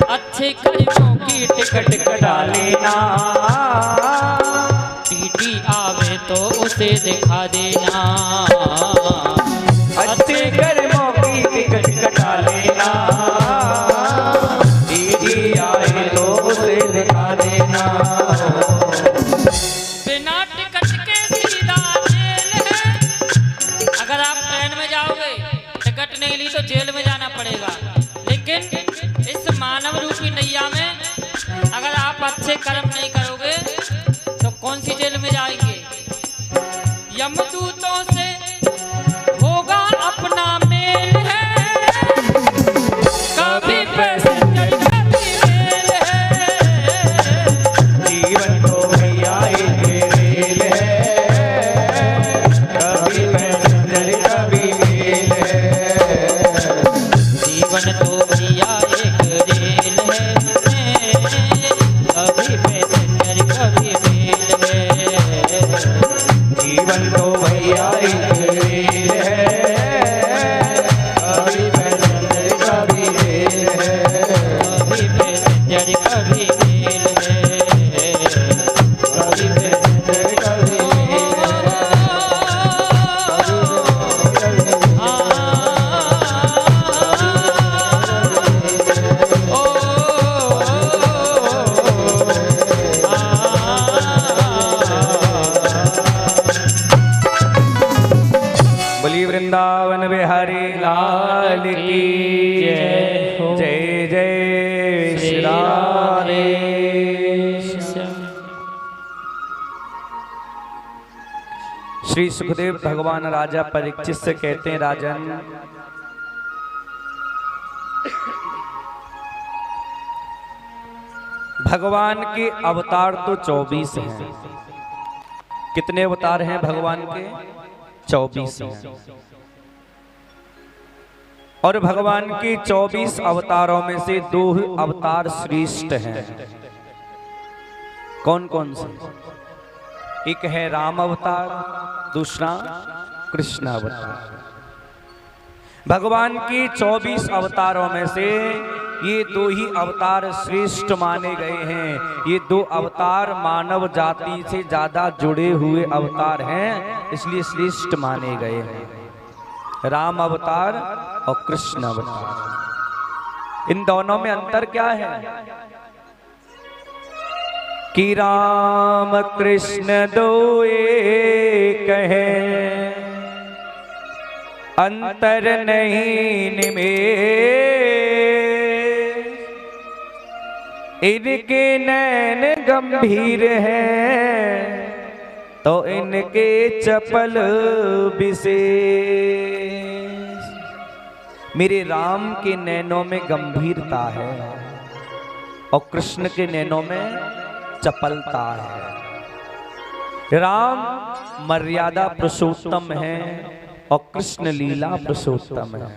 अच्छे कर्मों की टिकट कटा लेना, टीटी आवे तो उसे दिखा देना, अच्छे कर्मों की टिकट कटा लेना, टीटी आए तो उसे दिखा देना। बिना टिकट के सीधा जेल है। अगर आप ट्रेन में जाओगे, टिकट नहीं ली तो जेल में जाना पड़ेगा। लेकिन इस मानव रूपी नैया में अगर आप अच्छे कर्म नहीं करोगे तो कौन सी जेल में जाएंगे? यमदूतों से होगा अपना मेल है, कभी पैसेंजर कभी मेल है, जीवन तो भैया एक रेल है, कभी पैसेंजर कभी मेल है, जीवन तो भैया एक रेल है, कभी पैसेंजर कभी मेल है, जीवन तो भैया एक रेल है, कभी पैसेंजर कभी मेल है, कभी पैसेंजर कभी मेल है, कभी पैसेंजर कभी मेल बोली वृंदावन बिहारी लाल की जय। जय जय श्री राधे। श्री सुखदेव भगवान राजा परीक्षित से कहते हैं, राजन भगवान के अवतार तो 24 हैं। कितने अवतार हैं भगवान के? 24 हैं। और भगवान के 24 अवतारों में से 2 अवतार श्रेष्ठ हैं। कौन कौन से? एक है राम अवतार, दूसरा कृष्ण अवतार। भगवान के 24 अवतारों में से ये 2 ही अवतार श्रेष्ठ माने गए हैं। ये 2 अवतार मानव जाति से ज्यादा जुड़े हुए अवतार हैं, इसलिए श्रेष्ठ माने गए हैं। राम अवतार और कृष्ण अवतार। इन दोनों में अंतर क्या है? कि राम कृष्ण 2 एक हैं, अंतर नहीं निमेष। इनके नैन गंभीर हैं तो इनके चपल विशेष। मेरे राम के नैनों में गंभीरता है और कृष्ण के नैनों में चपलता है। राम मर्यादा पुरुषोत्तम है और कृष्ण लीला पुरुषोत्तम है।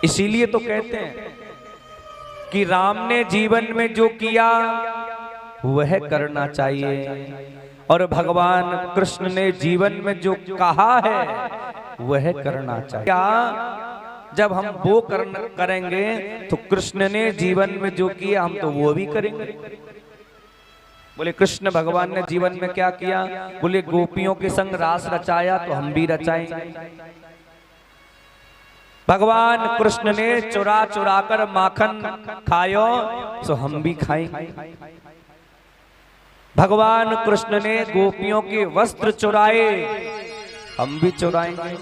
इसीलिए तो कहते हैं कि राम ने जीवन में जो किया वह करना चाहिए और भगवान कृष्ण ने जीवन में जो कहा है वह करना चाहिए। क्या जब हम वो करेंगे तो कृष्ण ने जीवन में जो किया हम तो वो भी करेंगे। बोले कृष्ण भगवान ने जीवन में क्या किया? बोले गोपियों के संग रास रचाया तो हम भी रचाएंगे। भगवान कृष्ण ने चुरा चुरा कर माखन खायो तो हम भी खाएंगे। भगवान कृष्ण ने गोपियों के वस्त्र चुराए हम भी चुराएंगे।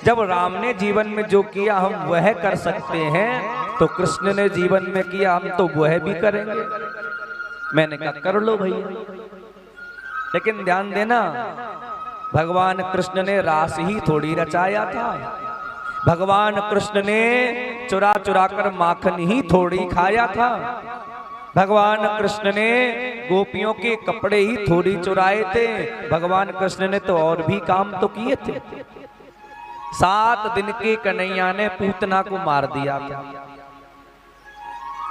जब राम ने जीवन में जो किया हम वह कर सकते हैं तो कृष्ण ने जीवन में किया हम तो वह भी करेंगे। मैंने कहा कर लो भैया, लेकिन ध्यान देना भगवान कृष्ण ने रास ही थोड़ी रचाया था। भगवान कृष्ण ने चुरा चुरा कर माखन ही थोड़ी खाया था। भगवान कृष्ण ने गोपियों के कपड़े ही थोड़ी चुराए थे। भगवान कृष्ण ने तो और भी काम तो किए थे। 7 दिन के कन्हैया ने पूतना को मार दिया था।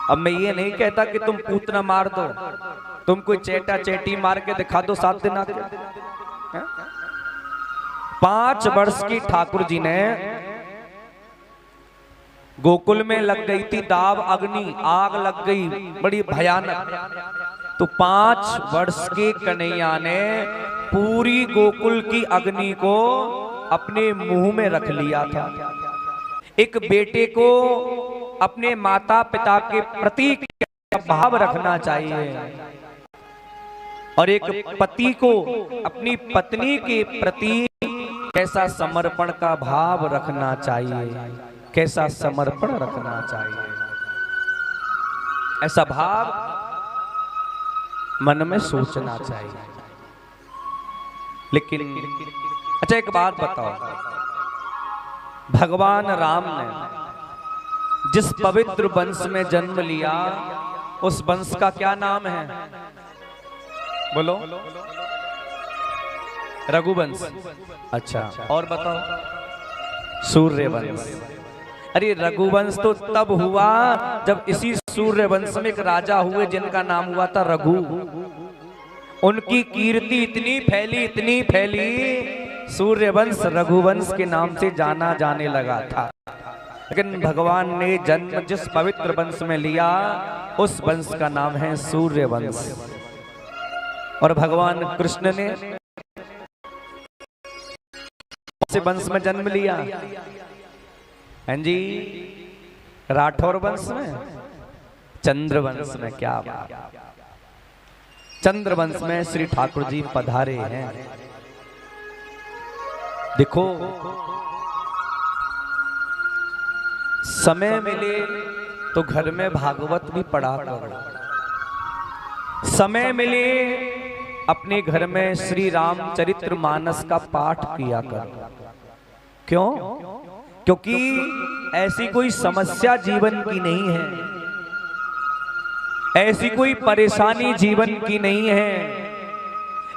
अब मैं ये नहीं कहता कि तुम पूतना मार दो, तुम कोई चेटा चेटी मार के दिखा दो 7 दिन आके। 5 वर्ष की ठाकुर जी ने गोकुल में लग गई थी दाव अग्नि, आग लग गई बड़ी भयानक। तो 5 वर्ष के कन्हैया ने पूरी गोकुल की अग्नि को अपने मुंह में रख लिया था। एक बेटे को अपने माता पिता के प्रति भाव रखना चाहिए और एक पति को अपनी पत्नी के प्रति कैसा समर्पण का भाव रखना चाहिए, कैसा समर्पण रखना चाहिए, ऐसा भाव मन में सोचना चाहिए। लेकिन अच्छा एक बात बताओ, भगवान राम ने जिस पवित्र वंश में जन्म लिया उस वंश का क्या नाम है? बोलो। रघुवंश। अच्छा और बताओ। सूर्यवंश। अरे रघुवंश तो तब हुआ जब इसी सूर्यवंश में एक राजा हुए जिनका नाम हुआ था रघु। उनकी कीर्ति इतनी फैली सूर्यवंश रघुवंश के नाम से जाना जाने लगा था। लेकिन भगवान ने जन्म जिस पवित्र वंश में लिया उस वंश का नाम है सूर्यवंश। और भगवान कृष्ण ने से वंश में जन्म लिया हैं जी? राठौर वंश में, चंद्रवंश में। क्या बात! चंद्रवंश में श्री ठाकुर जी पधारे हैं। देखो समय मिले तो घर में भागवत भी पढ़ा करो, समय मिले अपने घर में श्री रामचरित्र मानस का पाठ किया कर। क्यों? क्योंकि ऐसी कोई समस्या जीवन की नहीं है, ऐसी कोई परेशानी जीवन की नहीं है,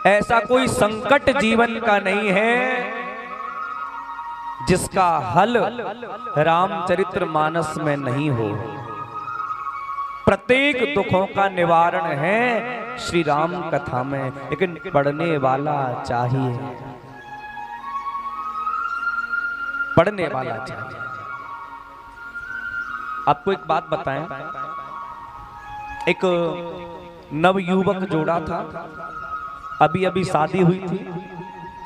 ऐसा कोई संकट जीवन का नहीं है जिसका हल रामचरित्र मानस में नहीं हो। प्रत्येक दुखों का निवारण है श्री राम कथा में, लेकिन पढ़ने वाला चाहिए, पढ़ने वाला चाहिए। आपको एक बात बताएं, एक नवयुवक जोड़ा था, अभी अभी शादी हुई थी।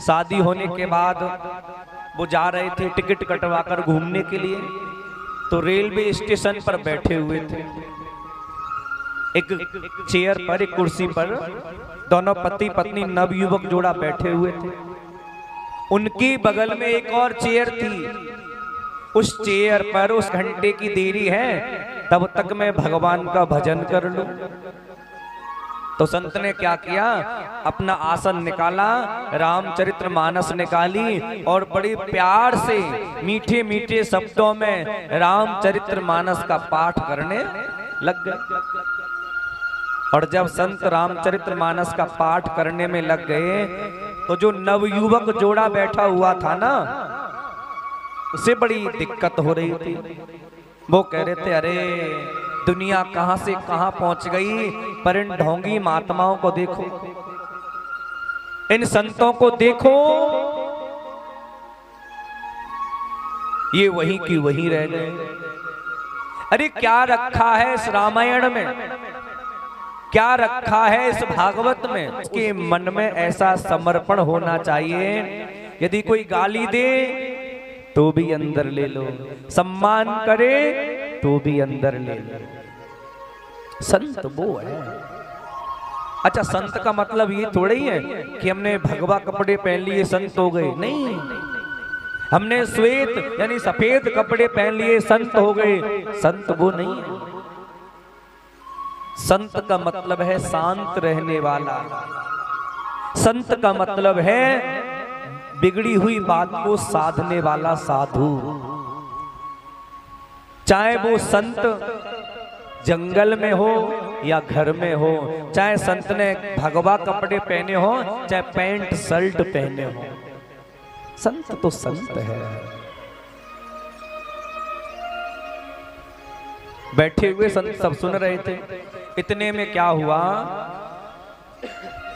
शादी होने के बाद वो जा रहे थे टिकट कटवाकर घूमने के लिए, तो रेलवे स्टेशन पर बैठे हुए थे। एक चेयर पर, एक कुर्सी पर दोनों पति पत्नी नवयुवक जोड़ा बैठे हुए थे। उनकी बगल में एक और चेयर थी। उस चेयर पर उस घंटे की देरी है, तब तक मैं भगवान का भजन कर लूं। तो संत ने क्या किया, अपना आसन निकाला, रामचरित्र मानस निकाली और बड़े प्यार से मीठे मीठे शब्दों में रामचरित्र मानस का पाठ करने लग गए। और जब संत रामचरित्र मानस का पाठ करने में लग गए तो जो नवयुवक जोड़ा बैठा हुआ था ना, उसे बड़ी दिक्कत हो रही थी। वो कह रहे थे, अरे दुनिया कहां से कहां पहुंच गई, पर इन ढोंगी महात्माओं को देखो, इन संतों को देखो, ये वहीं की वहीं रह गए। अरे क्या रखा है इस रामायण में, क्या रखा है इस भागवत में? उसके मन में ऐसा समर्पण होना चाहिए, यदि कोई गाली दे तो भी अंदर ले लो, सम्मान करे तो भी अंदर ले लो। संत वो है। अच्छा, संत का मतलब ये थोड़ा ही है कि हमने भगवा कपड़े पहन लिए संत हो गए, नहीं। हमने श्वेत यानी सफेद कपड़े पहन लिए संत हो गए, संत वो नहीं है। संत का मतलब है शांत रहने वाला। संत का मतलब है बिगड़ी हुई बात को साधने वाला साधु। चाहे वो संत जंगल में हो या घर में हो, चाहे संत ने भगवा कपड़े पहने हो चाहे पैंट शर्ट पहने हो, संत तो संत है। बैठे हुए संत सब सुन रहे थे। इतने में क्या हुआ,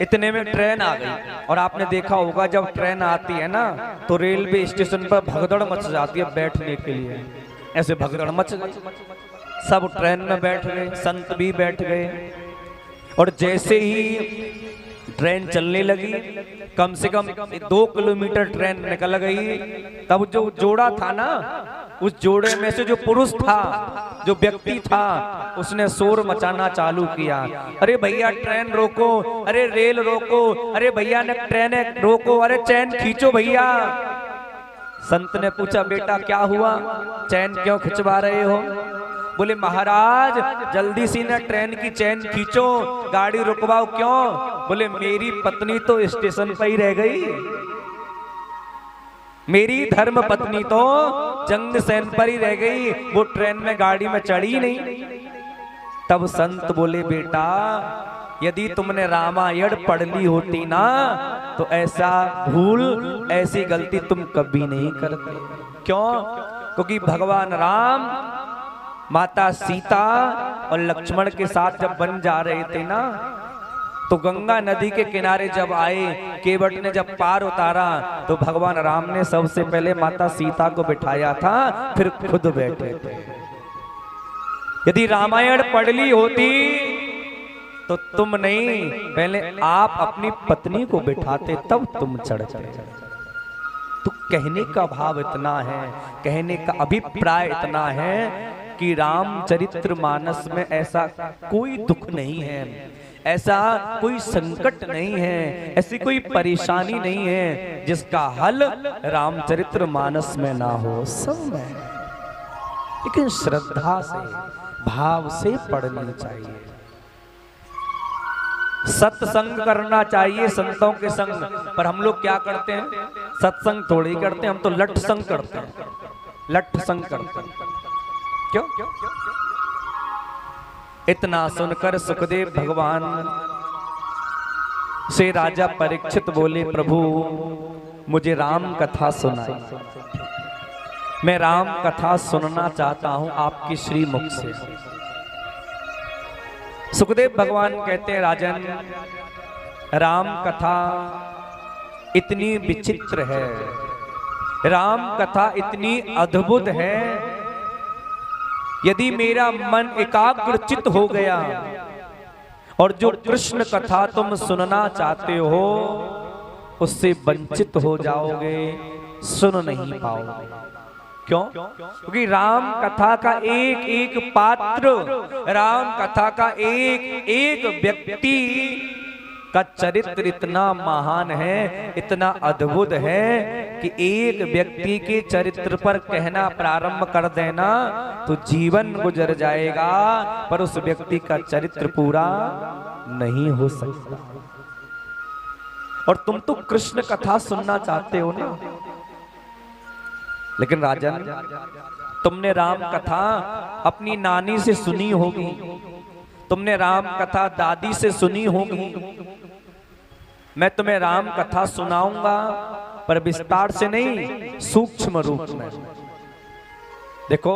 इतने में ट्रेन आ गई। और आपने देखा होगा जब ट्रेन आती है ना तो रेलवे स्टेशन पर भगदड़ मच जाती है बैठने के लिए, ऐसे भगदड़ मच गई, सब ट्रेन में बैठ गए, संत भी बैठ गए। और जैसे ही ट्रेन चलने लगी, कम से कम 2 किलोमीटर ट्रेन निकल गई, तब जो जोड़ा था ना, उस जोड़े में से जो पुरुष था, जो व्यक्ति था, उसने शोर मचाना चालू किया। अरे भैया ट्रेन रोको, अरे रेल रोको, अरे भैया ने ट्रेन रोको, अरे चैन खींचो भैया। संत ने पूछा बेटा क्या हुआ, चैन क्यों खिंचवा रहे हो? बोले महाराज जल्दी सी ना ट्रेन की चैन खींचो, गाड़ी रुकवाओ। क्यों? बोले मेरी पत्नी तो स्टेशन पर ही रह गई, मेरी धर्म पत्नी तो जंग सैन पर ही रह गई, वो ट्रेन में गाड़ी में चढ़ी नहीं। तब संत बोले बेटा यदि तुमने रामायण पढ़ ली होती ना तो ऐसा भूल, ऐसी गलती तुम कभी नहीं करते। क्यों? क्योंकि भगवान राम माता सीता और लक्ष्मण के साथ जब वन जा रहे थे ना, तो गंगा नदी के किनारे जब आए, केवट ने जब पार उतारा तो भगवान राम ने सबसे पहले माता सीता को बिठाया था, फिर खुद बैठे थे। यदि रामायण पढ़ ली होती तो तुम नहीं, पहले आप अपनी पत्नी को बिठाते तब तुम चढ़ते। तो कहने का भाव इतना है, कहने का अभिप्राय इतना है कि रामचरित्र मानस में ऐसा कोई दुख नहीं है, ऐसा कोई संकट नहीं है, ऐसी कोई परेशानी नहीं है जिसका हल रामचरित्र मानस में ना हो, सब में। लेकिन श्रद्धा से, भाव से पढ़नी चाहिए, सत्संग करना चाहिए संतों के संग। पर हम लोग क्या करते हैं? सत्संग थोड़ी करते हैं, हम तो लठ संग करते हैं, लठ संग करते हैं। क्यों? इतना सुनकर सुखदेव भगवान से राजा परीक्षित बोले प्रभु मुझे राम कथा सुनाई, मैं राम कथा सुनना चाहता हूं आपकी श्री मुख से। सुखदेव भगवान कहते हैं राजन राम कथा इतनी विचित्र है, राम कथा इतनी अद्भुत है, यदि मेरा मन एकाग्रचित हो गया और जो कृष्ण कथा तुम सुनना चाहते हो उससे वंचित हो जाओगे, सुन नहीं पाओगे। क्यों? क्योंकि राम कथा का एक एक पात्र, राम कथा का एक एक व्यक्ति का चरित्र इतना महान है, इतना अद्भुत है कि एक व्यक्ति के चरित्र पर कहना प्रारंभ कर देना तो जीवन गुजर जाएगा, पर उस व्यक्ति का चरित्र पूरा नहीं हो सकता। और तुम तो कृष्ण कथा सुनना चाहते हो ना, लेकिन राजन तुमने राम कथा अपनी नानी से सुनी होगी, तुमने राम कथा दादी से सुनी होगी। मैं तुम्हें राम कथा सुनाऊंगा पर विस्तार से नहीं, सूक्ष्म रूप में। देखो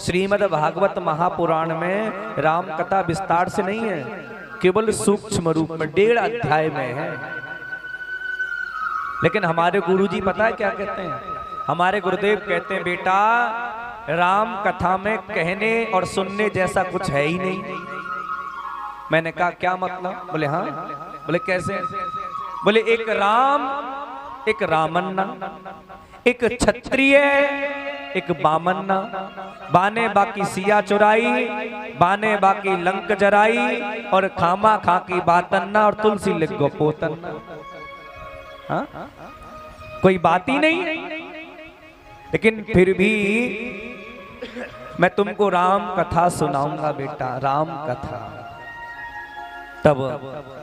श्रीमद् भागवत महापुराण में राम कथा विस्तार से नहीं है, केवल सूक्ष्म रूप में 1.5 अध्याय में है। लेकिन हमारे गुरुजी पता है क्या कहते हैं? हमारे गुरुदेव कहते हैं बेटा राम कथा में कहने और सुनने जैसा कुछ है ही नहीं। मैंने कहा क्या मतलब? बोले हाँ। बोले कैसे? बोले एक राम, एक रामन्ना, एक क्षत्रिय, एक बामन्ना, बाने बाकी सिया चुराई, बाने बाकी लंक जराई, और खामा खा की बातन्ना, और तुलसी लिख गो पोतन्ना। हाँ? कोई बात ही नहीं। लेकिन फिर भी मैं तुमको राम कथा सुनाऊंगा बेटा, राम कथा। तब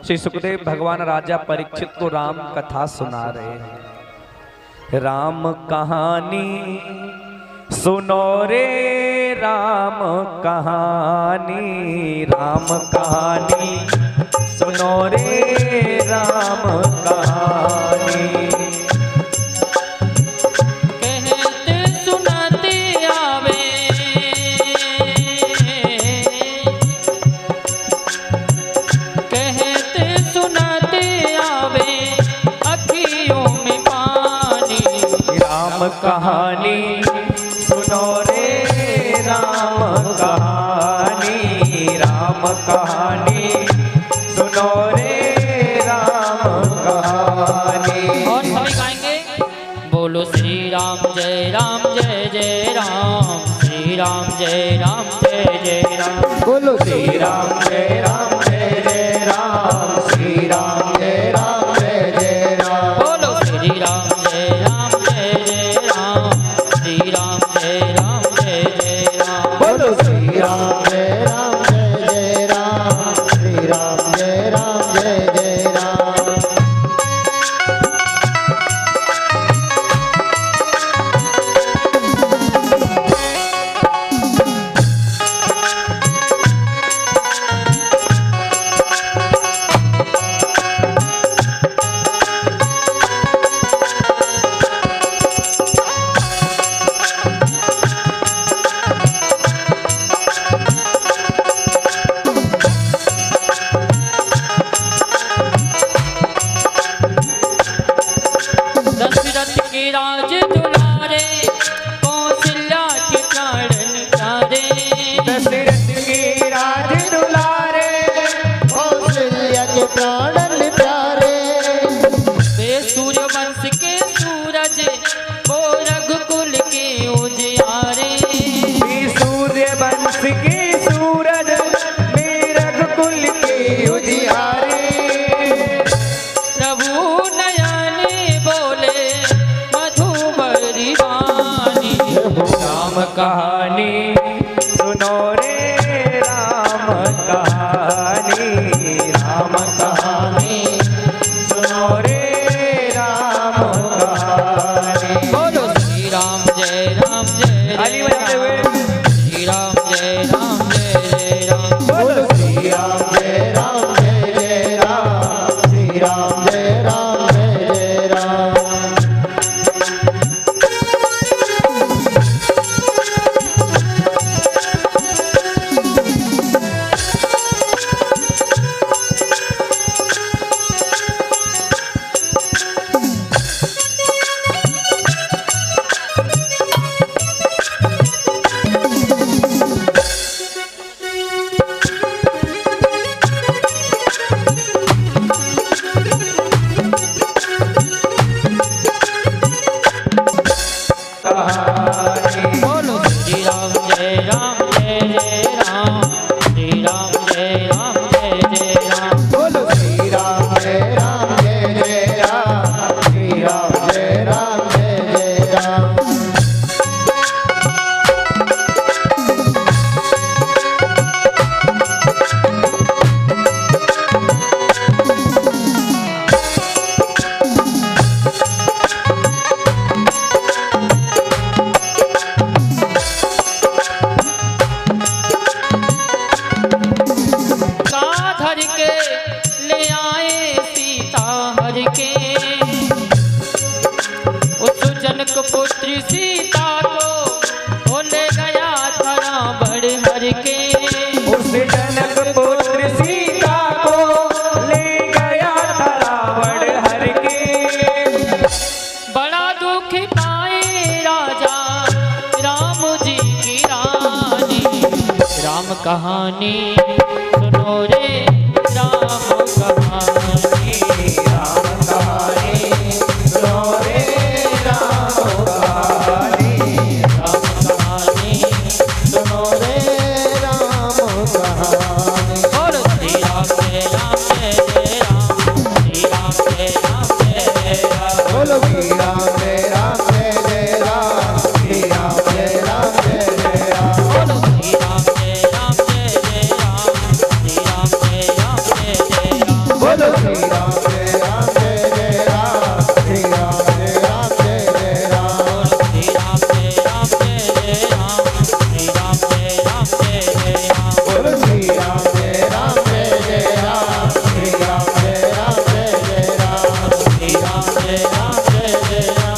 श्री सुखदेव भगवान राजा परीक्षित को राम कथा सुना रहे हैं। राम कहानी सुनो रे राम कहानी, राम कहानी सुनो रे राम कहानी। सुना कहानी सुनो रे राम कहानी, राम कहानी सुनो रे राम कहानी। और सभी गाएंगे बोलो श्री राम जय जय राम, श्री राम जय जय राम, बोलो श्री राम जय राम, श्री राम जय राम जय राम। बोलो श्री राम जय राम, श्री राम जय राम। बोलो श्री राम जय राम जय राम, श्री राम जय राम। दशरथ के राज दुलारे, कौशल्या के प्राणन प्यारे। दशरथ के राज दुलारे, कौशल्या के प्राणन प्यारे। वे सूर्यवंश के सूरज, वो रघुकुल के उजियारे। वे सूर्यवंश के सूरज, वे रघुकुल के उजियारे। प्रभु नयन बोले मधुबरी वाणी, राम कहानी सुनो रे राम कहानी, राम कहानी सुनो रे राम कहानी। बोलो श्री राम जय राम, ताली बजाते हुए श्री राम जय राम राम। बोलो श्री राम जय राम, श्री राम जय राम। बोलो श्री राम जय राम, श्री राम जय राम। बोलो श्री राम जय राम, श्री राम जय राम। धर के ले आए सीता हर के, उस जनक पुत्री सीता को वो ले गया था रावण हर के। उस जनक पुत्र सीता को ले गया था रावण हर के। बड़ा दुख पाए राजा राम जी की रानी, राम कहानी सुनो रे राम कहानी, राम कहानी सुनो रे राम कहानी, राम कहानी सुनो रे राम कहानी। बोलो श्री राम जय राम, श्री राम जय राम। बोलो श्री राम जय राम, श्री राम जय राम। बोलो श्री राम जय राम, श्री राम जय राम। बोलो श्री राम जय राम, श्री राम जय राम। बोलो श्री राम जय राम, श्री राम जय राम। बोलो श्री राम जय राम, श्री राम जय राम। श्री राम जय राम,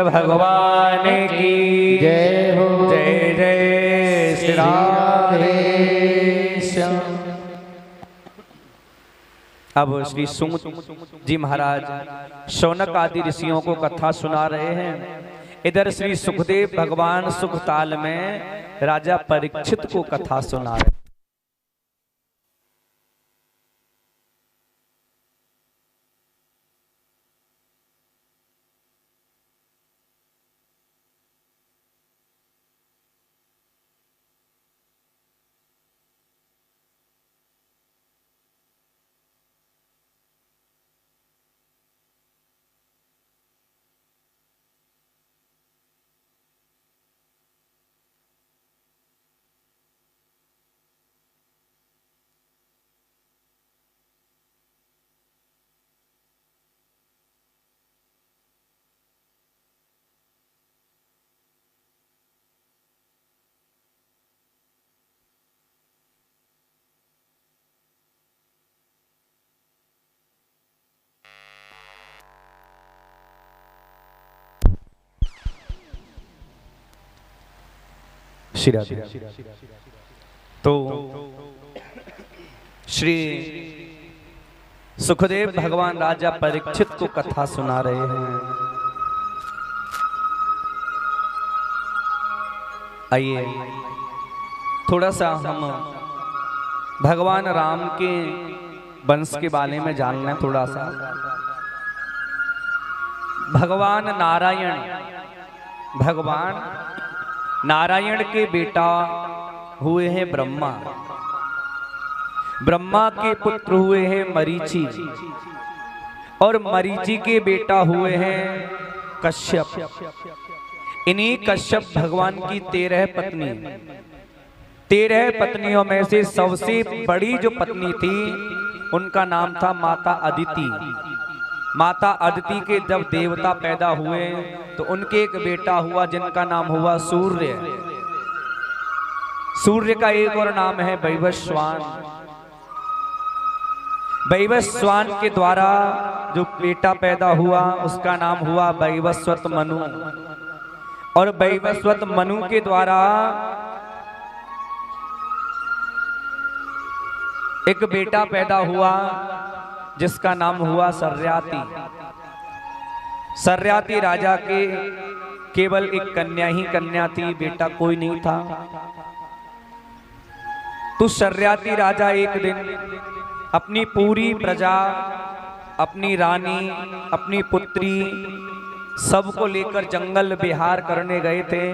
भगवान की जय हो। जय जय श्री राधे श्याम। अब श्री सुत जी महाराज शौनक आदि ऋषियों को कथा सुना रहे हैं। इधर श्री सुखदेव भगवान सुखताल में राजा परीक्षित को कथा सुना रहे हैं। तो श्री सुखदेव भगवान राजा परीक्षित को कथा सुना रहे हैं। आइए थोड़ा सा हम भगवान राम के वंश के बारे में जानना है। थोड़ा सा भगवान नारायण के बेटा हुए हैं ब्रह्मा। ब्रह्मा के पुत्र हुए हैं मरीचि और मरीचि के बेटा हुए हैं कश्यप। इन्हीं कश्यप भगवान की 13 पत्नी, 13 पत्नियों में से सबसे बड़ी जो पत्नी थी उनका नाम था माता अदिति। माता अदिति के जब देवता पैदा हुए तो उनके एक बेटा हुआ जिनका नाम हुआ सूर्य। सूर्य का एक और नाम है वैवस्वान। वैवस्वान के द्वारा जो बेटा पैदा हुआ उसका नाम हुआ वैवस्वत मनु। और वैवस्वत मनु के द्वारा एक बेटा पैदा हुआ जिसका नाम हुआ सर्याति। सर्याति राजा के केवल एक कन्या ही कन्या थी, बेटा कोई नहीं था। तो सर्याति राजा एक दिन अपनी पूरी प्रजा, अपनी रानी, अपनी पुत्री सबको लेकर जंगल विहार करने गए थे।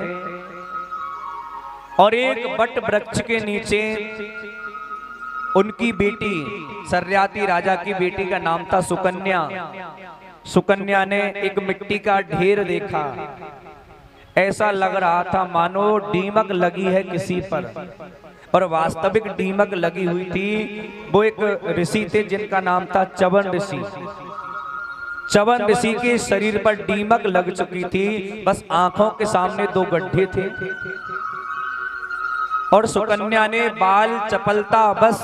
और एक बट वृक्ष के नीचे उनकी बेटी, सर्याति राजा की बेटी का नाम था सुकन्या। सुकन्या ने एक मिट्टी का ढेर देखा। ऐसा लग रहा था मानो दीमक लगी है किसी पर, और वास्तविक दीमक लगी हुई थी। वो एक ऋषि थे जिनका नाम था च्यवन ऋषि। च्यवन ऋषि के शरीर पर दीमक लग चुकी थी, बस आंखों के सामने 2 गड्ढे थे। और सुकन्या ने बाल चपलता बस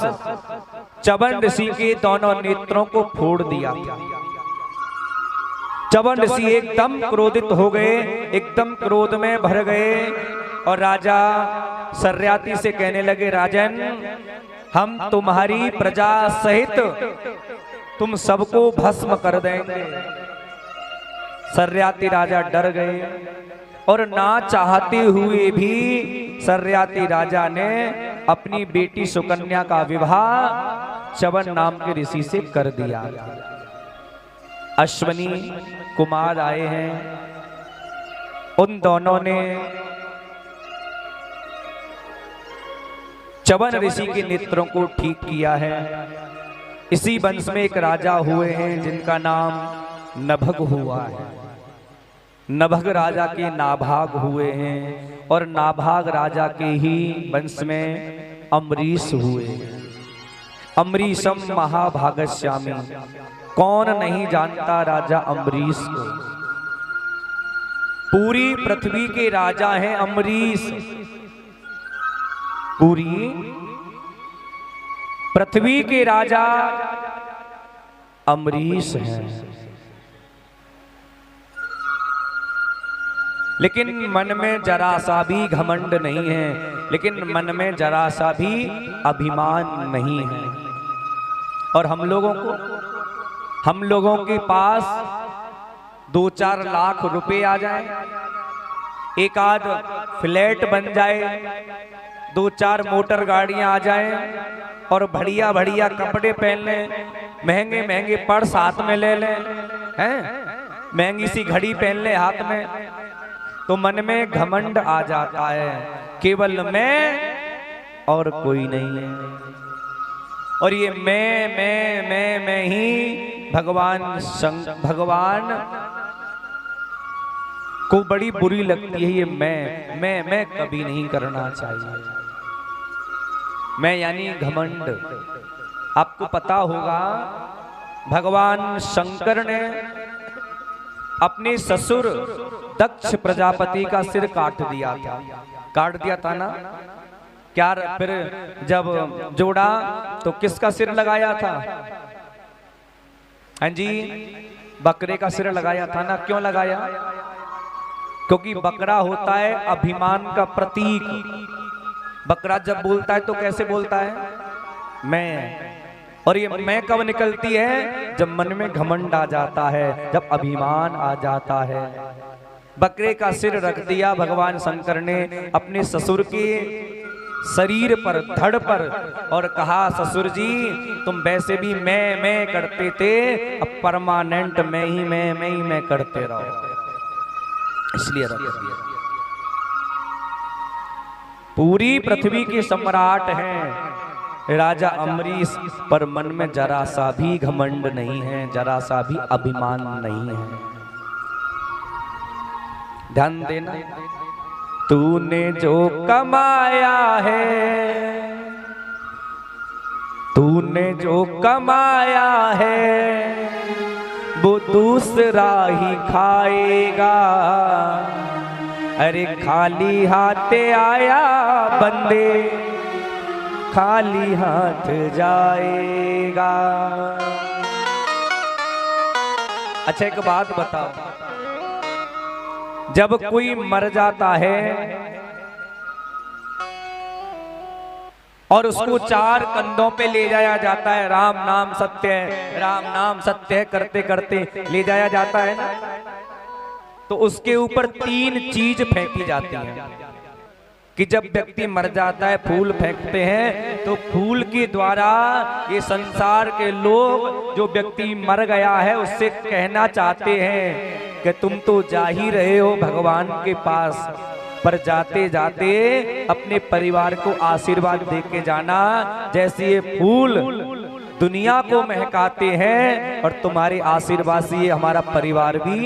च्यवन ऋषि के दोनों नेत्रों को फोड़ दिया। च्यवन ऋषि एकदम क्रोधित हो गए, एकदम क्रोध में भर गए और राजा सर्याति से कहने लगे, राजन हम तुम्हारी प्रजा सहित तुम सबको भस्म कर देंगे। सर्याति राजा डर गए और ना चाहते हुए भी सर्याति राजा ने अपनी बेटी सुकन्या का विवाह च्यवन नाम के ऋषि से कर दिया। अश्वनी कुमार आए हैं, उन दोनों ने च्यवन ऋषि के नेत्रों को ठीक किया है। इसी वंश में एक राजा हुए हैं जिनका नाम नभग हुआ है। नभग राजा के नाभाग हुए हैं और नाभाग राजा के ही वंश में अम्बरीश हुए। अम्बरीशम महाभागस्यामी, कौन नहीं जानता राजा अम्बरीश को। पूरी पृथ्वी के राजा हैं अम्बरीश। पूरी पृथ्वी के राजा अम्बरीश हैं। लेकिन मन में जरा सा भी घमंड नहीं है, लेकिन मन में जरा सा भी अभिमान नहीं है। और हम लोगों के पास 2-4 लाख रुपए आ जाए, एक आध फ्लैट बन जाए, 2-4 मोटर गाड़ियां आ जाए और बढ़िया बढ़िया कपड़े पहन लें, महंगे महंगे पर्स हाथ में ले लें, हैं, महंगी सी घड़ी पहन ले हाथ में, तो मन में घमंड आ जाता है, केवल मैं और कोई नहीं है। और ये मैं ही भगवान को बड़ी बुरी लगती है। ये मैं कभी नहीं करना चाहिए। मैं यानी घमंड। आपको पता होगा भगवान शंकर ने अपने ससुर दक्ष प्रजापति का सिर काट दिया था ना। क्या फिर जब जोड़ा तो किसका सिर लगाया था? हाँ जी, बकरे का सिर लगाया था ना। क्यों लगाया? क्योंकि बकरा होता है अभिमान का प्रतीक। बकरा जब बोलता है तो कैसे बोलता है? मैं। और ये मैं कब निकलती है? जब मन में घमंड आ जाता है, जब अभिमान आ जाता है। बकरे का सिर रख दिया भगवान शंकर ने अपने ससुर के शरीर पर, धड़ पर, और कहा ससुर जी तुम वैसे भी मैं करते थे, अब परमानेंट मैं ही करते रहो, इसलिए रख दिया। पूरी पृथ्वी के सम्राट हैं राजा अम्बरीश, पर मन में जरा सा भी घमंड नहीं है, जरा सा भी अभिमान नहीं है। ध्यान देना, तूने जो कमाया है, तूने जो कमाया है वो दूसरा ही खाएगा। अरे खाली हाथ आया बंदे, खाली हाथ जाएगा। अच्छा एक बात बताओ, जब कोई मर जाता है और उसको 4 कंधों पे ले जाया जाता है, राम नाम सत्य है, राम नाम सत्य है करते करते ले जाया जाता है ना, तो उसके ऊपर 3 चीज फेंकी जाती हैं। कि जब व्यक्ति मर जाता है फूल फेंकते हैं, तो फूल के द्वारा ये संसार के लोग जो व्यक्ति मर गया है उससे कहना चाहते हैं कि तुम तो जा ही रहे हो भगवान के पास, पर जाते जाते अपने परिवार को आशीर्वाद दे के जाना। जैसे ये फूल दुनिया को महकाते हैं और तुम्हारे आशीर्वाद से ये हमारा परिवार भी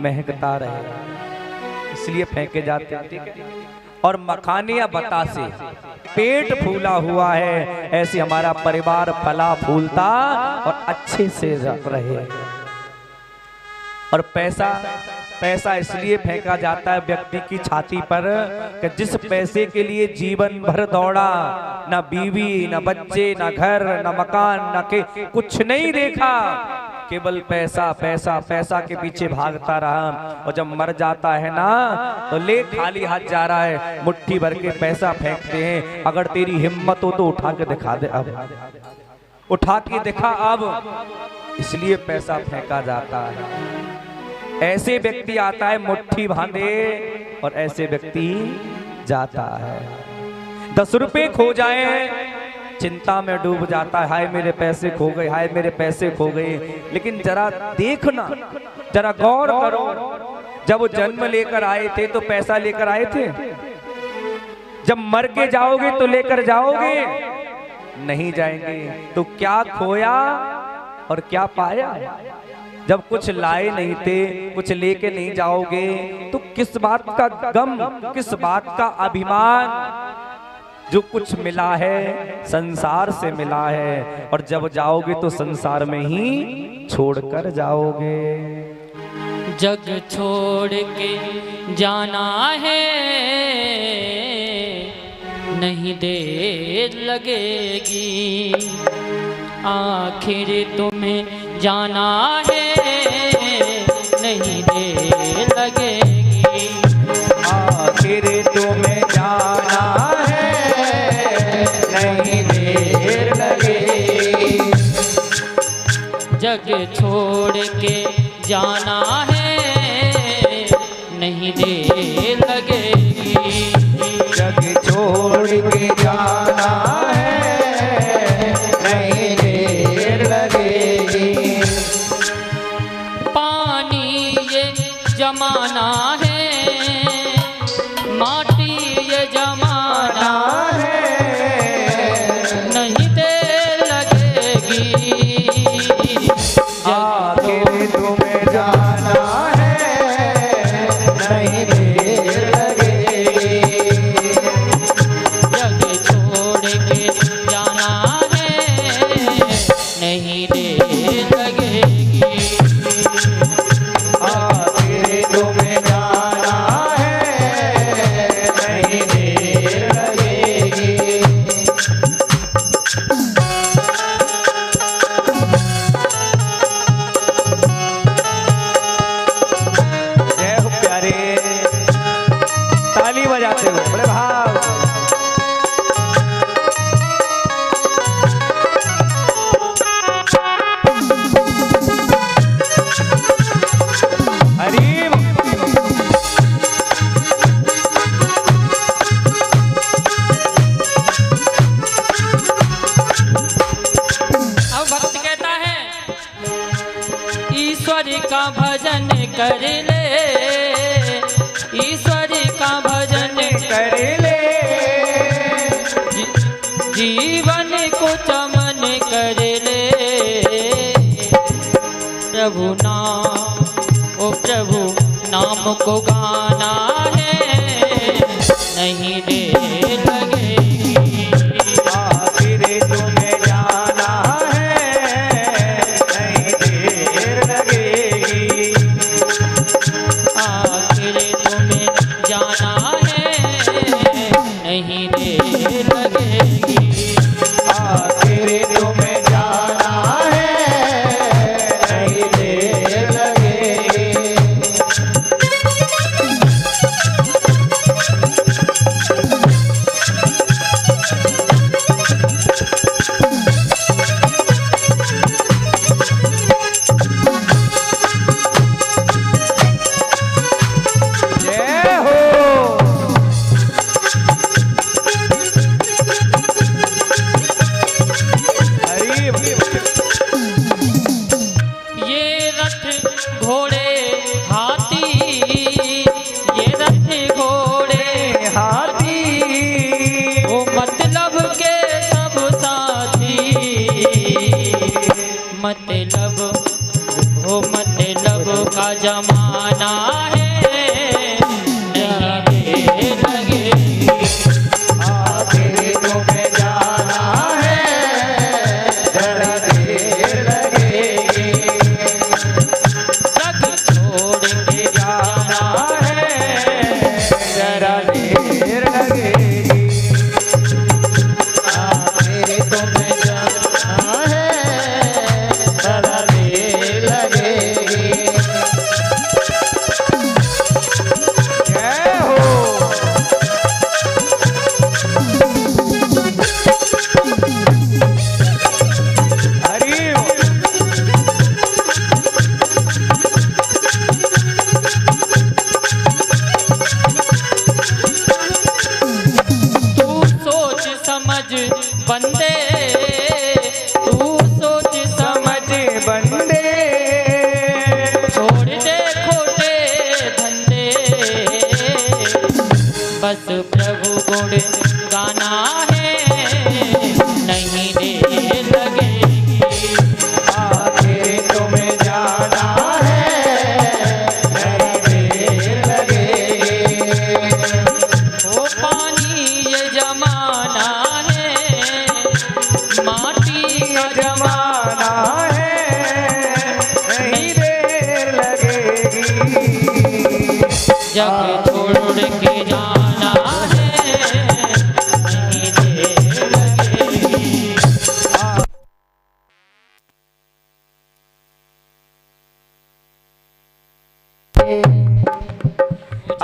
महकता रहे, इसलिए फेंके जाते हैं। और मखाने या बतासे, पेट फूला हुआ है, ऐसे हमारा परिवार फला फूलता और अच्छे से रहे। और पैसा इसलिए फेंका जाता है व्यक्ति की छाती पर कि जिस पैसे के लिए जीवन भर दौड़ा, ना बीवी, ना बच्चे, ना घर, ना मकान, ना कुछ नहीं देखा, केवल पैसा पैसा पैसा के पीछे भागता रहा। और जब मर जाता है ना तो ले खाली हाथ जा रहा है, मुट्ठी भर के पैसा फेंकते हैं। अगर तेरी हिम्मत हो तो उठा के दिखा दे, अब उठा के दिखा अब, इसलिए पैसा फेंका जाता है। ऐसे व्यक्ति आता है मुट्ठी बांधे और ऐसे व्यक्ति जाता है। 10 रुपए खो जाए चिंता में डूब जाता है, हाय मेरे पैसे खो गए, हाय मेरे पैसे खो गए। लेकिन जरा देखना, जरा गौर करो, जब वो जन्म लेकर आए थे तो पैसा लेकर आए थे? जब मर के जाओगे तो लेकर जाओगे? नहीं जाएंगे। तो क्या खोया और क्या पाया? जब कुछ लाए नहीं थे, कुछ लेके नहीं जाओगे तो किस बात का गम, किस बात का अभिमान? जो कुछ मिला है संसार से मिला है, और जब जाओगे तो संसार में ही छोड़कर जाओगे। जग छोड़ के जाना है, नहीं देर लगेगी, आखिर तुम्हें जाना है, नहीं देर लगेगी। नहीं देर लगेगी। जग छोड़ के जाना है नहीं देर लगेगी। जग छोड़ के जाना है नहीं देर लगेगी। पानी ये जमाना है माटी ये जमाना नहीं देर लगेगी। आखिर तुम्हें जाना है नहीं देर लगेगी। जग छोड़ के जाना है नहीं देर लगेगी। आखिर तुम्हें जाना है नहीं देर लगेगी। जय हो प्यारे, ताली बजाते हो बड़े भाव। हरी अब भक्त कहता है ईश्वर का भजन कर ले, ईश्वर का भजन कर ले, जीवन को चमन कर ले। प्रभु नाम ओ प्रभु नाम को गाना है नहीं देर लगेगी। आखिर तुम्हें जाना है नहीं देर लगेगी। आखिर तुम्हें जाना है नहीं देर लगेगी। आखिर तुम्हें जाना है नहीं देर लगेगी। जय हो। हरी ये रथ घोड़े हाथी, ये रथ घोड़े हाथी वो मतलब के सब साथी। मतलब वो मतलब का जमाना है नहीं देर लगेगी। आखिर तुम्हें जाना है जरा देर लगेगी। जग छोड़ के जाना है जरा देर लगेगी। आखिर तुम्हें जाना है जरा देर लगेगी। जय हो। हरि तू सोच समझ बंदे, तू सोच समझ बंदे छोड़ दे खोटे धंधे। बस प्रभु गुण गाना है नहीं देर लगेगी। आखिर तुम्हें जाना है जरा देर लगेगी। ओ पानी ये जमाना है माटी का जमाना है नहीं देर लगेगी। जग छोड़ के जाना है नहीं देर लगेगी।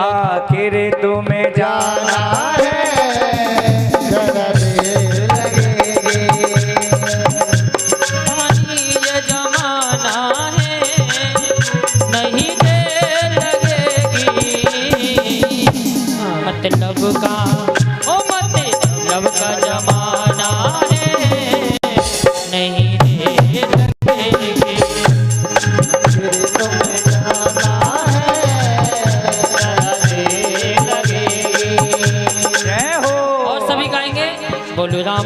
आखिर तुम्हें जाना है जरा देर लगेगी।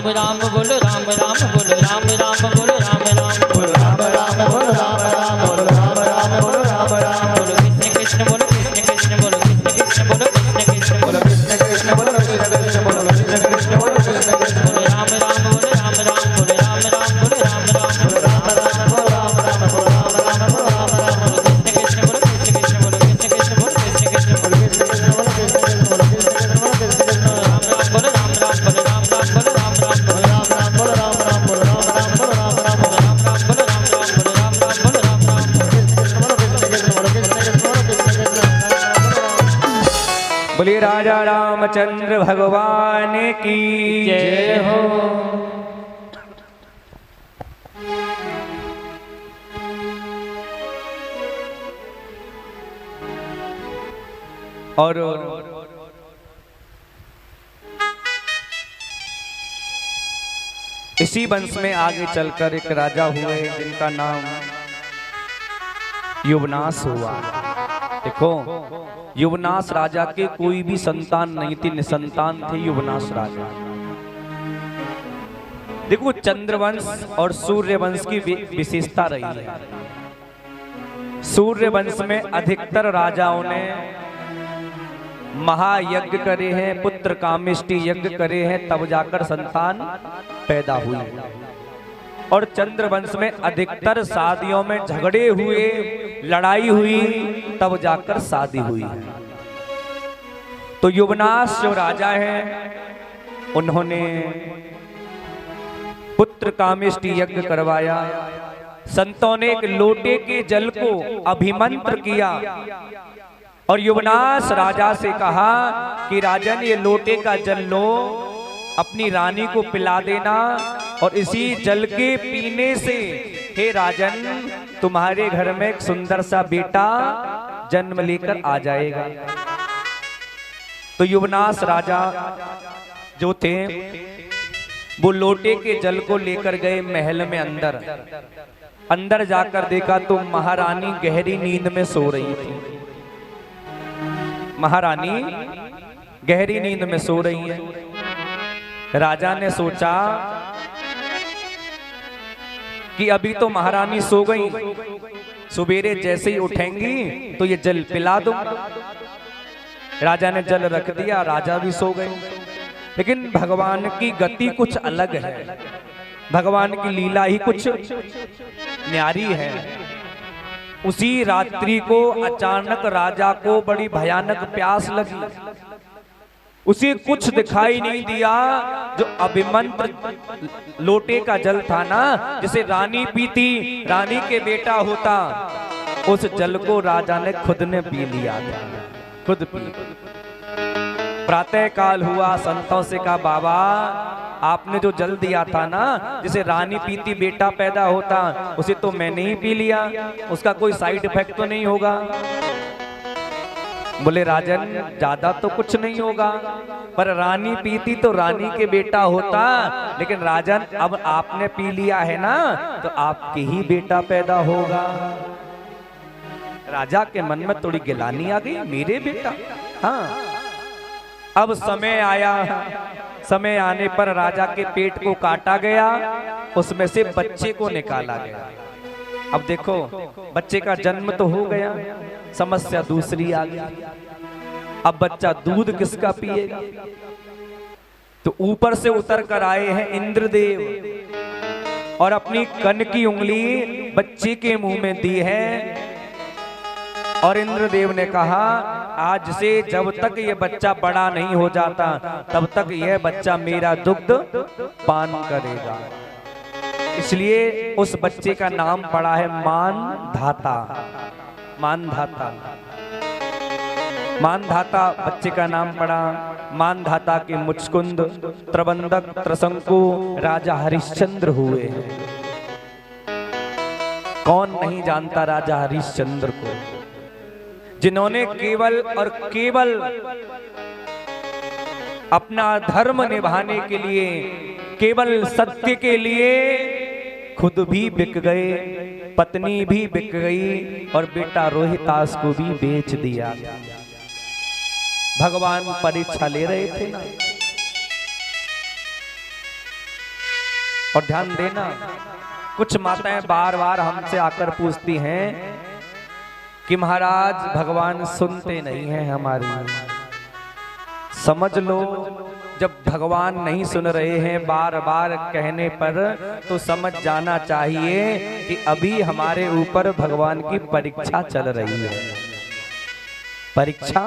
राम राम बोलो राम राम बोलो राम राम बोलो राम राम बोलो राम राम बोलो राम राम बोलो राम राम बोलो राम राम बोलो कृष्ण कृष्ण बोलो कृष्ण कृष्ण बोलो कृष्ण कृष्ण बोलो कृष्ण कृष्ण बोलो कृष्ण कृष्ण बोलो कृष्ण कृष्ण बोलो कृष्ण कृष्ण बोलो कृष्ण कृष्ण बोलो राम राम बोलो राम राम बोलो राम राम बोलो राम राम बोलो राम राम बोलो राम राम बोलो राम राम बोलो राम राम बोलो कृष्ण कृष्ण बोलो कृष्ण कृष्ण बोलो कृष्ण कृष्ण बोलो कृष्ण कृष्ण बोलो कृष्ण कृष्ण बोलो कृष्ण कृष्ण बोलो कृष्ण कृष्ण बोलो कृष्ण कृष्ण बोलो राम राम बोलो राम राम बोलो राम राम बोलो राम राम बोलो राम राम बोलो राम राम बोलो राम राम बोलो राम राम बोलो राम राम बोलो राम राम बोलो राम राम बोलो राम राम कृष्ण कृष्ण बोलो कृष्ण कृष्ण बोलो कृष्ण कृष्ण बोलो कृष्ण कृष्ण बोलिए राजा रामचंद्र भगवान की जय हो। और इसी वंश में आगे चलकर एक राजा हुए जिनका नाम युवनाश हुआ। देखो, युवनाश राजा के कोई भी संतान नहीं थी, निसंतान थे युवनाश राजा। देखो, चंद्रवंश और सूर्यवंश की विशेषता रही है। सूर्यवंश में अधिकतर राजाओं ने महायज्ञ करे हैं, पुत्र कामेष्टि यज्ञ करे हैं, तब जाकर संतान पैदा हुई। और चंद्रवंश में अधिकतर शादियों में झगड़े हुए, लड़ाई हुई, तब जाकर शादी हुई। तो युवनाश जो राजा हैं, उन्होंने पुत्र कामेष्टि यज्ञ करवाया। संतों ने एक लोटे के जल को अभिमंत्र किया और युवनाश राजा से कहा कि राजन, ये लोटे का जल लो, अपनी रानी को पिला देना, और इसी जल के पीने से हे राजन, तुम्हारे घर में एक सुंदर सा बेटा जन्म लेकर आ जाएगा। तो युवनाश राजा जो थे, वो लोटे के जल को लेकर गए महल में। अंदर जाकर देखा तो महारानी गहरी नींद में सो रही थी। महारानी गहरी नींद में सो रही है। राजा ने सोचा कि अभी तो महारानी सो गई, सवेरे जैसे ही उठेंगी तो ये जल पिला दूंगा। राजा ने जल रख दिया, राजा भी सो गए। लेकिन भगवान की गति कुछ अलग है, भगवान की लीला ही कुछ न्यारी है। उसी रात्रि को अचानक राजा को बड़ी भयानक प्यास लगी। उसे कुछ दिखाई नहीं दिया। जो अभिमंत्र लोटे का जल था ना, जिसे रानी पीती, रानी के बेटा होता, उस जल को राजा ने खुद ने पी लिया था, खुद पी। प्रातः काल हुआ, संतों से कहा, बाबा आपने जो जल दिया था ना, जिसे रानी पीती बेटा पैदा होता, उसे तो मैंने ही पी लिया, उसका कोई साइड इफेक्ट तो नहीं होगा? बोले राजन, ज्यादा तो कुछ नहीं होगा, पर रानी पीती तो रानी के बेटा होता, लेकिन राजन अब आपने पी लिया है ना, तो आपके ही बेटा पैदा होगा। राजा के मन में थोड़ी गिलानी आ गई, मेरे बेटा। हाँ, अब समय आया, समय आने पर राजा के पेट को काटा गया, उसमें से बच्चे को निकाला गया। अब देखो, बच्चे का जन्म तो हो गया, समस्या दूसरी आ गई। अब बच्चा दूध किसका पिएगा? तो ऊपर से उतर कर आए हैं इंद्रदेव और अपनी कन की उंगली बच्चे के मुंह में दी है। और इंद्रदेव ने कहा, आज से जब तक ये बच्चा बड़ा नहीं हो जाता, तब तक यह बच्चा मेरा दुग्ध पान करेगा। इसलिए उस बच्चे का नाम पड़ा है मानधाता। मानधाता, मानधाता बच्चे का नाम पड़ा। मानधाता के मुचकुंद, प्रबंधक, त्रसंकु राजा हरिश्चंद्र हुए। कौन नहीं जानता राजा हरिश्चंद्र को, जिन्होंने केवल और केवल अपना धर्म निभाने के लिए, केवल सत्य के लिए खुद भी बिक गए, पत्नी भी बिक गई और बेटा रोहितास को भी बेच दिया। भगवान परीक्षा ले रहे थे ना। और ध्यान देना, कुछ माताएं बार बार हमसे आकर पूछती हैं कि महाराज भगवान सुनते नहीं हैं हमारी। समझ लो, जब भगवान नहीं सुन रहे हैं बार बार कहने पर, तो समझ जाना चाहिए कि अभी हमारे ऊपर भगवान की परीक्षा चल रही है। परीक्षा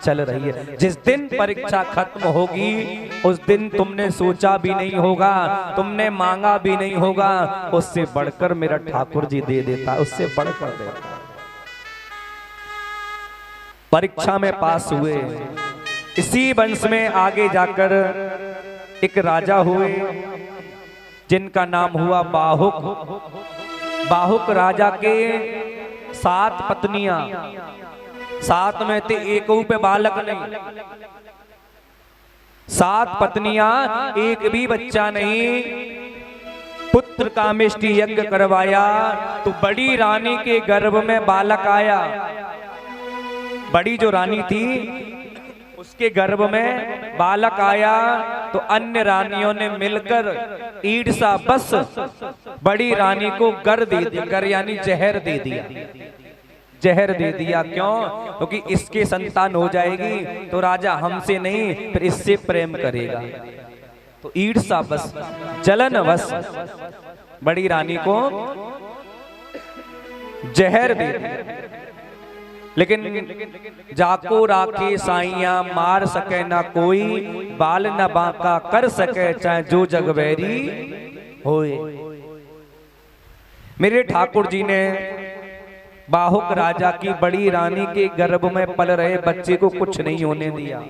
चल रही है। जिस दिन परीक्षा खत्म होगी उस दिन तुमने सोचा भी नहीं होगा, तुमने मांगा भी नहीं होगा, उससे बढ़कर मेरा ठाकुर जी दे देता, उससे बढ़कर देता। परीक्षा में पास हुए, इसी वंश में आगे जाकर एक राजा हुए जिनका नाम हुआ बाहुक। बाहुक राजा के 7 पत्नियां, 7 में थे, एक पे बालक नहीं। 7 पत्नियां, एक भी बच्चा नहीं। पुत्र कामेष्टि यज्ञ करवाया तो बड़ी रानी के गर्भ में बालक आया। बड़ी जो रानी थी उसके गर्भ में बालक आया तो अन्य रानियों ने मिलकर ईर्ष्या बस बड़ी रानी को गर दे दिया। गर यानी जहर दे दिया। जहर दे दिया क्यों? क्योंकि इसके संतान हो जाएगी तो राजा हमसे नहीं फिर इससे प्रेम करेगा। तो ईर्ष्या बस, जलन बस बड़ी रानी को जहर दे दिया। लेकिन जाको राखे साइया मार सके ना कोई, बाल न बांका कर सके चाहे जो जगवैरी होए। मेरे ठाकुर जी ने बाहुक राजा की बड़ी रानी के गर्भ में पल रहे बच्चे को कुछ नहीं होने दिया,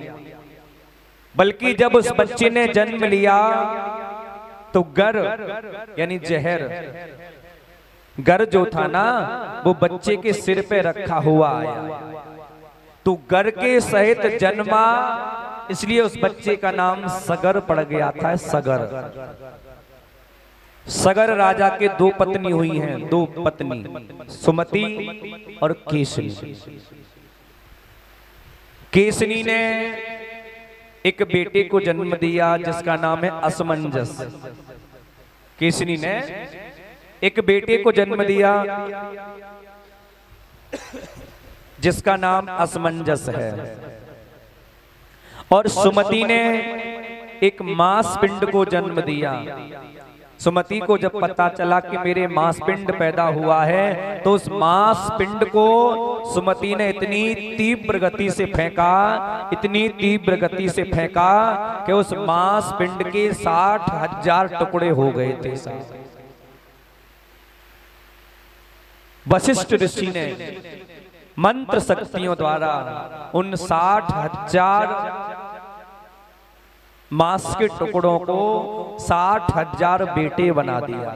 बल्कि जब उस बच्चे ने जन्म लिया तो गर यानी जहर, गर जो था ना वो बच्चे के सिर पे रखा हुआ आया। तो गर के सहित जन्मा, इसलिए उस बच्चे का नाम सगर पड़ गया था। सगर। सगर राजा के 2 पत्नी हुई हैं, 2 पत्नी, सुमति और केसनी। केसनी ने एक बेटे को जन्म दिया जिसका नाम है असमंजस। केसनी ने एक बेटे को जन्म दिया जिसका नाम असमंजस है। और सुमति ने एक मांस पिंड को जन्म दिया। सुमति को जब पता चला कि मेरे मांस पिंड पैदा हुआ है तो उस मांस पिंड को सुमति ने इतनी तीव्र गति से फेंका, इतनी तीव्र गति से फेंका कि उस मांस पिंड के 60,000 टुकड़े हो गए थे। वशिष्ठ ऋषि ने मंत्र शक्तियों द्वारा उन 60,000 मांस के टुकड़ों को 60,000 बेटे बना दिया।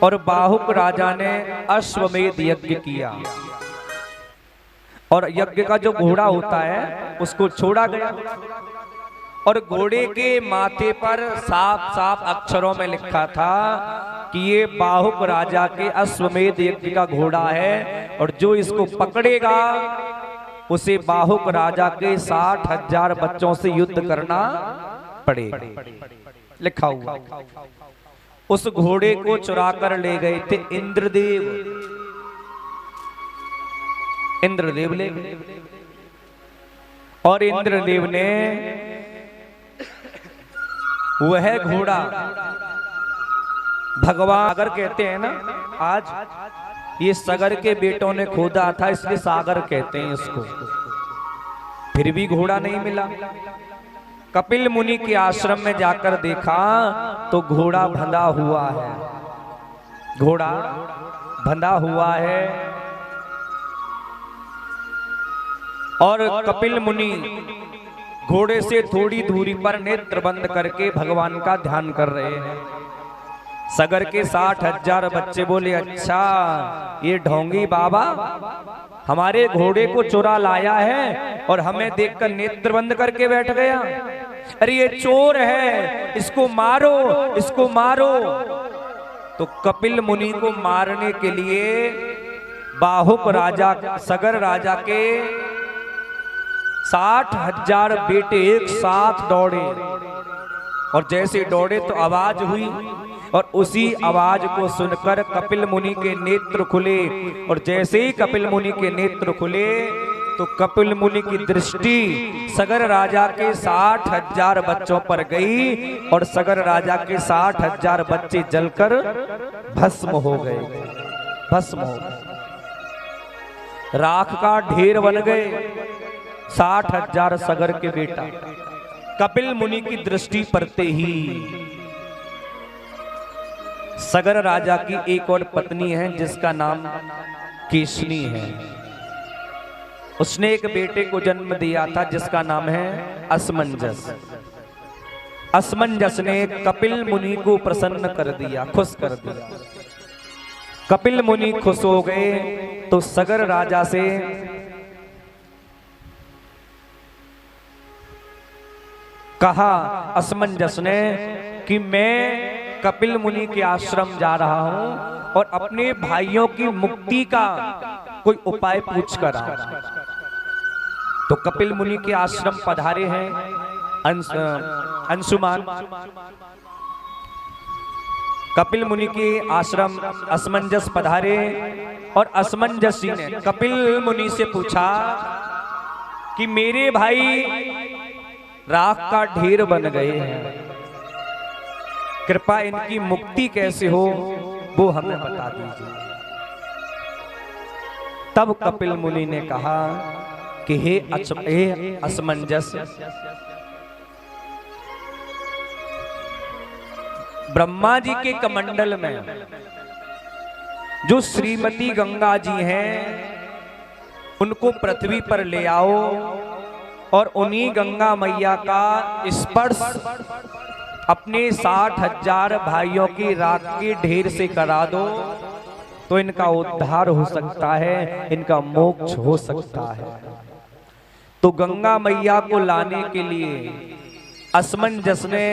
और बाहुक राजा ने अश्वमेध यज्ञ किया और यज्ञ का जो घोड़ा होता है उसको छोड़ा गया और घोड़े के माथे पर साफ साफ अक्षरों में लिखा था कि ये बाहुक राजा के अश्वमेध यज्ञ का घोड़ा है और जो इसको पकड़ेगा उसे बाहुक राजा के 60,000 बच्चों से युद्ध करना पड़ेगा, लिखा हुआ। उस घोड़े को चुरा कर ले गए थे इंद्रदेव। इंद्रदेव ले गए और इंद्रदेव ने वह घोड़ा, भगवान सागर कहते हैं ना, आज ये सागर के बेटों ने खोदा था इसलिए सागर कहते हैं इसको। फिर भी घोड़ा नहीं मिला। कपिल मुनि के आश्रम में जाकर देखा तो घोड़ा बंधा हुआ है, घोड़ा बंधा हुआ है। और कपिल मुनि घोड़े से थोड़ी दूरी पर नेत्र बंद करके भगवान का ध्यान कर रहे हैं। सागर के 60,000 बच्चे बोले, अच्छा ये ढोंगी बाबा हमारे घोड़े को चुरा लाया है और हमें देखकर नेत्र बंद करके बैठ गया। अरे ये चोर है, इसको मारो, इसको मारो। तो कपिल मुनि को मारने के लिए बाहुक राजा, सागर राजा के 60,000 बेटे एक साथ दौड़े और जैसे दौड़े तो आवाज हुई, और उसी आवाज को सुनकर कपिल मुनि के नेत्र खुले। और जैसे ही कपिल मुनि के नेत्र खुले तो कपिल मुनि की दृष्टि सगर राजा के 60,000 बच्चों पर गई, और सगर राजा के 60,000 बच्चे जलकर भस्म हो गए, भस्म हो गए, राख का ढेर बन गए 60,000 सगर के बेटा। कपिल मुनि की दृष्टि पड़ते ही सगर राजा की एक और पत्नी है जिसका नाम केशनी है। उसने एक बेटे को जन्म दिया था जिसका नाम है असमंजस। असमंजस ने कपिल मुनि को प्रसन्न कर दिया, खुश कर दिया। कपिल मुनि खुश हो गए तो सगर राजा से कहा असमंजस ने कि मैं कपिल मुनि के आश्रम जा रहा हूं और अपने भाइयों की मुक्ति का कोई उपाय पूछ कर रहा हूं। तो कपिल मुनि के आश्रम पधारे हैं अंशुमान। कपिल मुनि के आश्रम असमंजस पधारे और असमंजस जी ने कपिल मुनि से पूछा कि मेरे भाई राख का ढेर बन गए हैं, कृपा इनकी मुक्ति कैसे हो वो हमें बता दीजिए। तब कपिल मुनि ने कहा कि हे असमंजस, ब्रह्मा जी के कमंडल में जो श्रीमती गंगा जी हैं उनको पृथ्वी पर ले आओ और उन्हीं गंगा मैया का स्पर्श अपने 60,000 भाइयों की राख के ढेर से करा दो तो इनका उद्धार हो सकता है, इनका मोक्ष हो सकता है। तो गंगा मैया को लाने के लिए असमंजस ने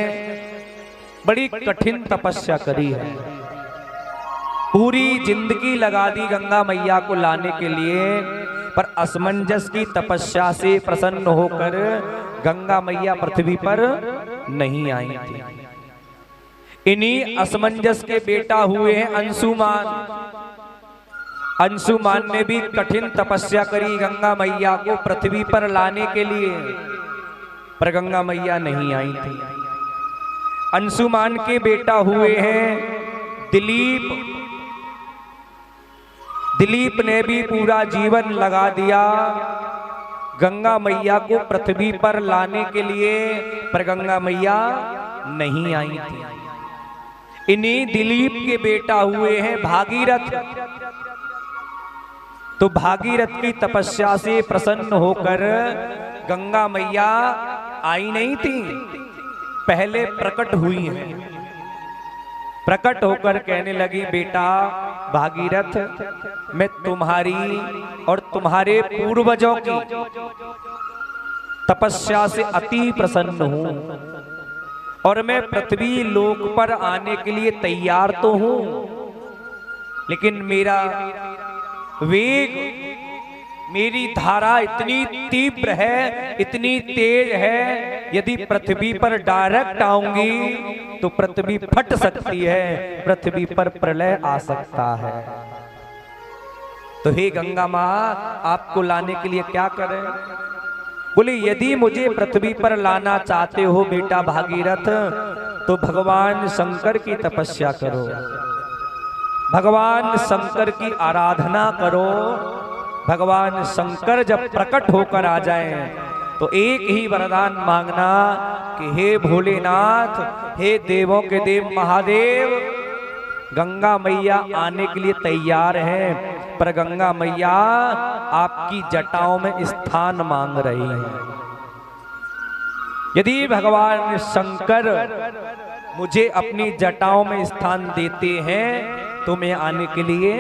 बड़ी कठिन तपस्या करी है, पूरी जिंदगी लगा दी गंगा मैया को लाने के लिए। पर असमंजस की तपस्या से प्रसन्न होकर गंगा मैया पृथ्वी पर नहीं आई थी। इन्हीं असमंजस के बेटा हुए हैं अंशुमान। अंशुमान ने भी कठिन तपस्या करी गंगा मैया को पृथ्वी पर लाने के लिए, पर गंगा मैया नहीं आई थी। अंशुमान के बेटा हुए हैं दिलीप। दिलीप ने भी पूरा जीवन लगा दिया गंगा मैया को पृथ्वी पर लाने के लिए, पर गंगा मैया नहीं आई थी। इन्हीं दिलीप के बेटा हुए हैं भागीरथ। तो भागीरथ की तपस्या से प्रसन्न होकर गंगा मैया आई नहीं थी, पहले प्रकट हुई है। प्रकट होकर कहने लगी, बेटा भागीरथ, मैं तुम्हारी और तुम्हारे पूर्वजों की तपस्या से अति प्रसन्न हूं और मैं पृथ्वी लोक पर आने के लिए तैयार तो हूं, लेकिन मेरा वेग, मेरी धारा इतनी तीव्र है, इतनी तेज है, यदि पृथ्वी पर डायरेक्ट आऊंगी तो पृथ्वी फट सकती है, पृथ्वी पर प्रलय आ सकता है। तो हे गंगा माँ, आपको लाने के लिए क्या करें? बोले यदि मुझे पृथ्वी पर लाना चाहते हो बेटा भागीरथ, तो भगवान शंकर की तपस्या करो, भगवान शंकर की आराधना करो। भगवान शंकर जब प्रकट होकर आ जाएं तो एक ही वरदान मांगना कि हे भोलेनाथ, हे देवों के देव महादेव, गंगा मैया आने के लिए तैयार हैं, पर गंगा मैया आपकी जटाओं में स्थान मांग रही हैं। यदि भगवान शंकर मुझे अपनी जटाओं में स्थान देते हैं तो मैं आने के लिए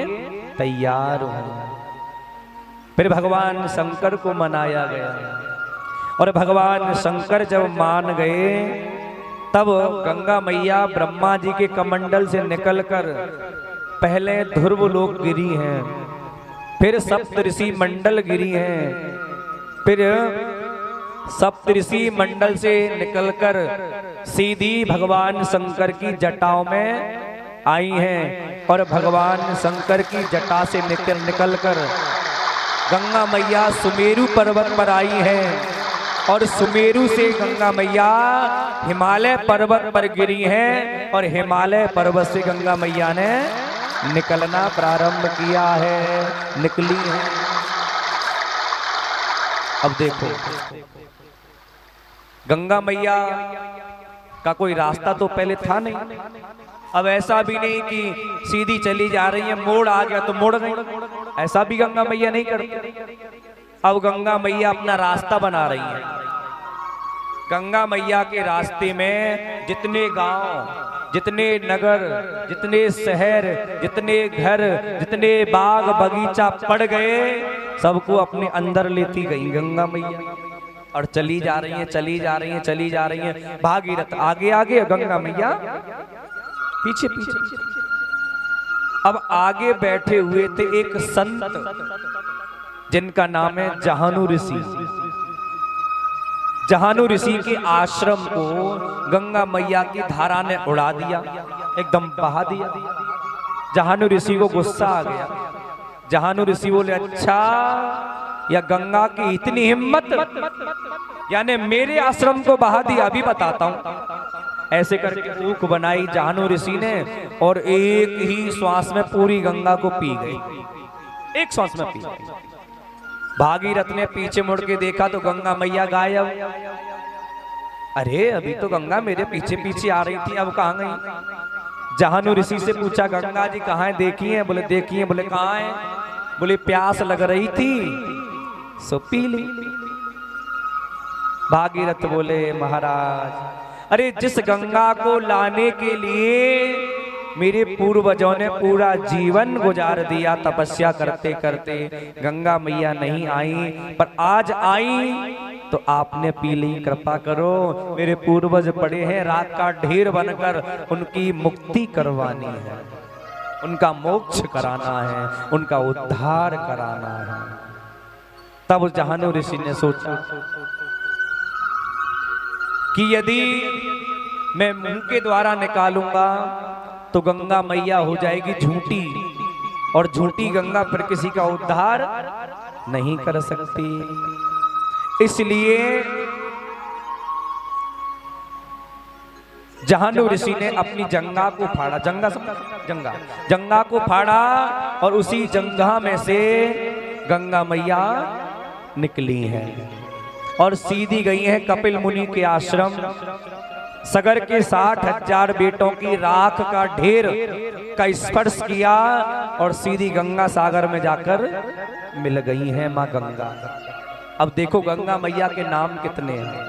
तैयार हूं। फिर भगवान शंकर को मनाया गया और भगवान शंकर जब मान गए तब गंगा मैया ब्रह्मा जी के कमंडल से निकलकर पहले ध्रुव लोक गिरी हैं, फिर सप्तऋषि मंडल गिरी हैं, फिर सप्तऋषि मंडल से निकलकर सीधी भगवान शंकर की जटाओं में आई हैं और भगवान शंकर की जटा से निकलकर गंगा मैया सुमेरु पर्वत पर आई हैं और सुमेरु से गंगा मैया हिमालय पर्वत पर गिरी हैं और हिमालय पर्वत से गंगा मैया ने निकलना प्रारंभ किया है, निकली है। अब देखो गंगा मैया का कोई रास्ता तो पहले था नहीं, अब ऐसा भी नहीं कि सीधी चली जा रही है, मोड़ आ गया तो मोड़ गई, ऐसा भी गंगा मैया नहीं करती। अब गंगा मैया अपना रास्ता बना रही है। गंगा मैया के रास्ते में जितने गांव, जितने नगर, जितने शहर, जितने घर, जितने बाग बगीचा पड़ गए, सबको अपने अंदर लेती गई गंगा मैया और चली जा रही हैं, चली जा रही हैं, चली जा रही हैं। भागीरथ आगे आगे, गंगा मैया पीछे पीछे। अब आगे बैठे हुए थे एक संत जिनका नाम है जहानु ऋषि। जहानु ऋषि के आश्रम को गंगा मैया की धारा ने उड़ा दिया, एकदम बहा दिया। जहानु ऋषि को गुस्सा आ गया। जहानु ऋषि बोले, अच्छा या गंगा की इतनी हिम्मत, यानी मेरे आश्रम को बहा दिया, अभी बताता हूं। ऐसे करके ऊख बनाई जहानु ऋषि ने और एक ही श्वास में पूरी गंगा को पी गई, एक श्वास में पी गई। भागीरथ ने पीछे मुड़ के देखा तो गंगा मैया गायब। अरे अभी तो गंगा मेरे पीछे पीछे आ रही थी, अब कहाँ गई? जहानु ऋषि से पूछा, गंगा जी कहाँ है? देखी है? बोले देखी है। बोले कहाँ है? बोले प्यास लग रही थी सो पी ली। भागीरथ बोले, महाराज अरे जिस गंगा को लाने के लिए मेरे पूर्वजों ने पूरा जीवन गुजार दिया तपस्या करते करते, गंगा मैया नहीं आई, पर आज आई तो आपने पी ली, कृपा करो। मेरे पूर्वज पड़े हैं राख का ढेर बनकर, उनकी मुक्ति करवानी है, उनका मोक्ष कराना है, उनका उद्धार कराना है। तब जहानु ऋषि ने सोचा कि यदि मैं मुंह के द्वारा निकालूंगा तो गंगा मैया हो जाएगी झूठी, और झूठी गंगा पर किसी का उद्धार नहीं कर सकती। इसलिए जहानु ऋषि ने अपनी जंगा को फाड़ा, जंगा को फाड़ा और उसी जंगा में से गंगा मैया निकली हैं और सीधी गई हैं कपिल मुनि के आश्रम। सगर के 60,000 बेटों की राख का ढेर का स्पर्श किया और सीधी गंगा सागर में जाकर मिल गई हैं मां गंगा। अब देखो गंगा मैया के नाम कितने हैं।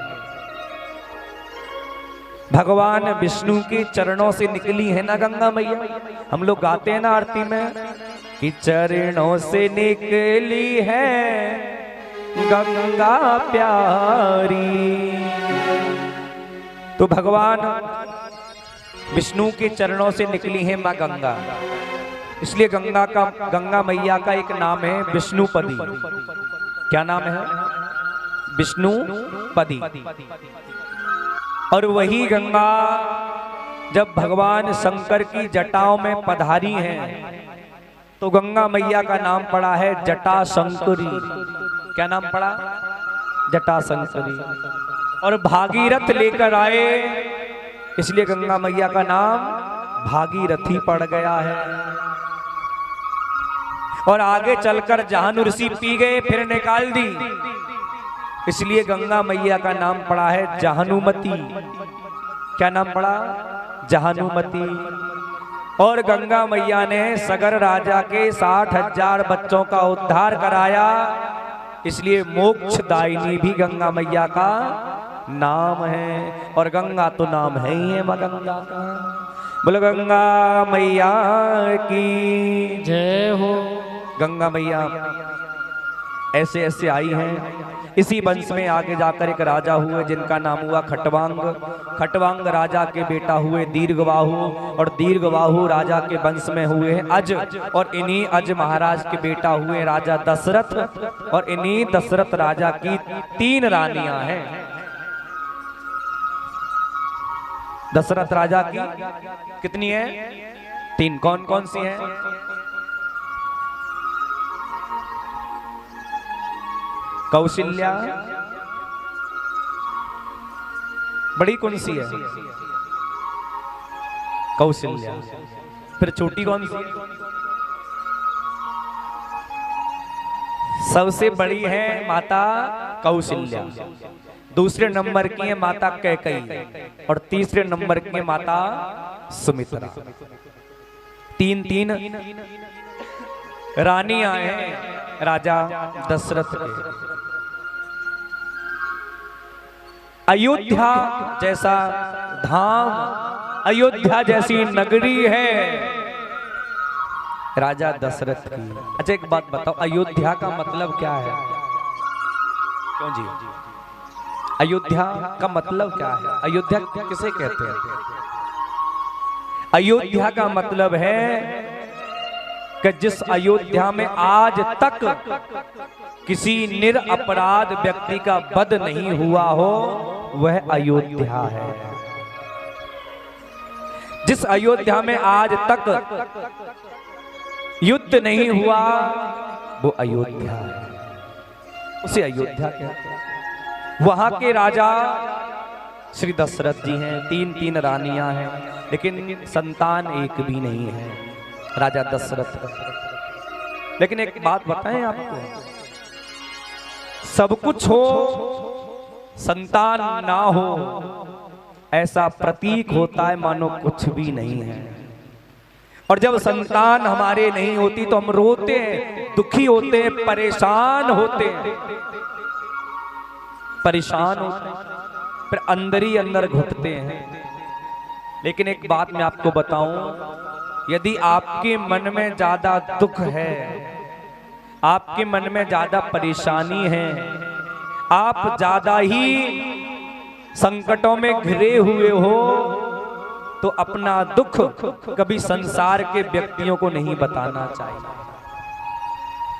भगवान विष्णु के चरणों से निकली है ना गंगा मैया। हम लोग गाते हैं ना आरती में कि चरणों से निकली है गंगा प्यारी। तो भगवान विष्णु के चरणों से निकली है मां गंगा, इसलिए गंगा मैया का एक नाम है विष्णुपदी। क्या नाम है? विष्णुपदी। और वही गंगा जब भगवान शंकर की जटाओं में पधारी हैं तो गंगा मैया का नाम पड़ा है जटा शंकरी। क्या नाम पड़ा? जटा शंकरी। और भागीरथ लेकर आए, इसलिए गंगा मैया का नाम भागीरथी पड़ गया है। और आगे चलकर जहानु ऋषि पी गए, फिर निकाल दी, इसलिए गंगा मैया का नाम पड़ा है जहानुमती। क्या नाम पड़ा? जहानुमती। और गंगा मैया ने सगर राजा के 60,000 बच्चों का उद्धार कराया, इसलिए मोक्षदायिनी भी गंगा मैया का नाम है। और गंगा तो नाम है ही है मां गंगा का। बोलो गंगा मैया की जय हो। गंगा मैया ऐसे ऐसे आई हैं, इसी वंश में आगे जाकर एक राजा हुए जिनका नाम हुआ खटवांग। खटवांग राजा के बेटा हुए दीर्घबाहु, और दीर्घबाहु राजा के वंश में हुए अज, और इन्हीं अज महाराज के बेटा हुए राजा दशरथ, और इन्हीं दशरथ राजा की 3 रानियां हैं। दशरथ राजा की कितनी है? 3। कौन कौन सी हैं? कौशल्या, बड़ी कौन सी है? कौशल्या। फिर छोटी कौन सी? सबसे बड़ी है माता कौशल्या, दूसरे नंबर की है माता कैकेयी, और तीसरे नंबर की है माता सुमित्रा। 3 रानियां हैं राजा दशरथ के। अयोध्या जैसा धाम, अयोध्या जैसी नगरी है राजा दशरथ की। अच्छा एक बात बताओ, अयोध्या का मतलब क्या है? क्यों जी, अयोध्या का मतलब क्या है? अयोध्या किसे कहते हैं? अयोध्या का मतलब है कि जिस अयोध्या में आज तक किसी निरपराध व्यक्ति का वध नहीं हुआ हो, वह अयोध्या है। जिस अयोध्या में आज तक युद्ध नहीं हुआ, वो अयोध्या है, उसे अयोध्या कहते हैं। वहां के राजा श्री दशरथ जी हैं, 3 रानियां हैं, लेकिन संतान एक भी नहीं है राजा दशरथ। लेकिन एक बात बताएं आपको, सब कुछ हो संतान ना हो, ऐसा प्रतीक होता है मानो कुछ भी नहीं है। और जब संतान हमारे नहीं होती तो हम रोते हैं, दुखी होते हैं, परेशान होते हैं, फिर अंदर ही अंदर घुटते हैं। लेकिन एक बात मैं आपको बताऊं, यदि आपके मन में ज्यादा दुख है, आपके मन में ज्यादा परेशानी है, आप ज्यादा ही संकटों में घिरे हुए हो, तो अपना दुख कभी संसार के व्यक्तियों को नहीं बताना चाहिए।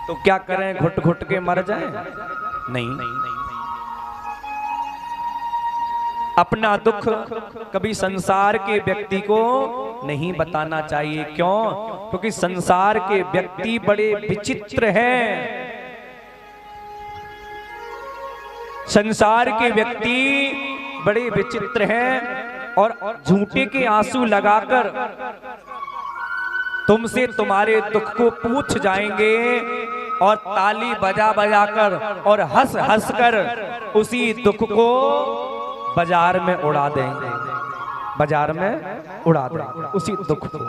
तो क्या करें, घुट घुट के मर जाएं? नहीं, अपना दुख कभी संसार के व्यक्ति को नहीं बताना चाहिए। क्यों? क्योंकि संसार के व्यक्ति बड़े विचित्र हैं। संसार के व्यक्ति बड़े विचित्र हैं और झूठे के आंसू लगाकर तुमसे तुम्हारे दुख को पूछ जाएंगे, और ताली बजा बजा कर और हंस हंस कर उसी दुख को बाजार में उड़ा देंगे, बाजार में उड़ा देंगे उसी दुख को।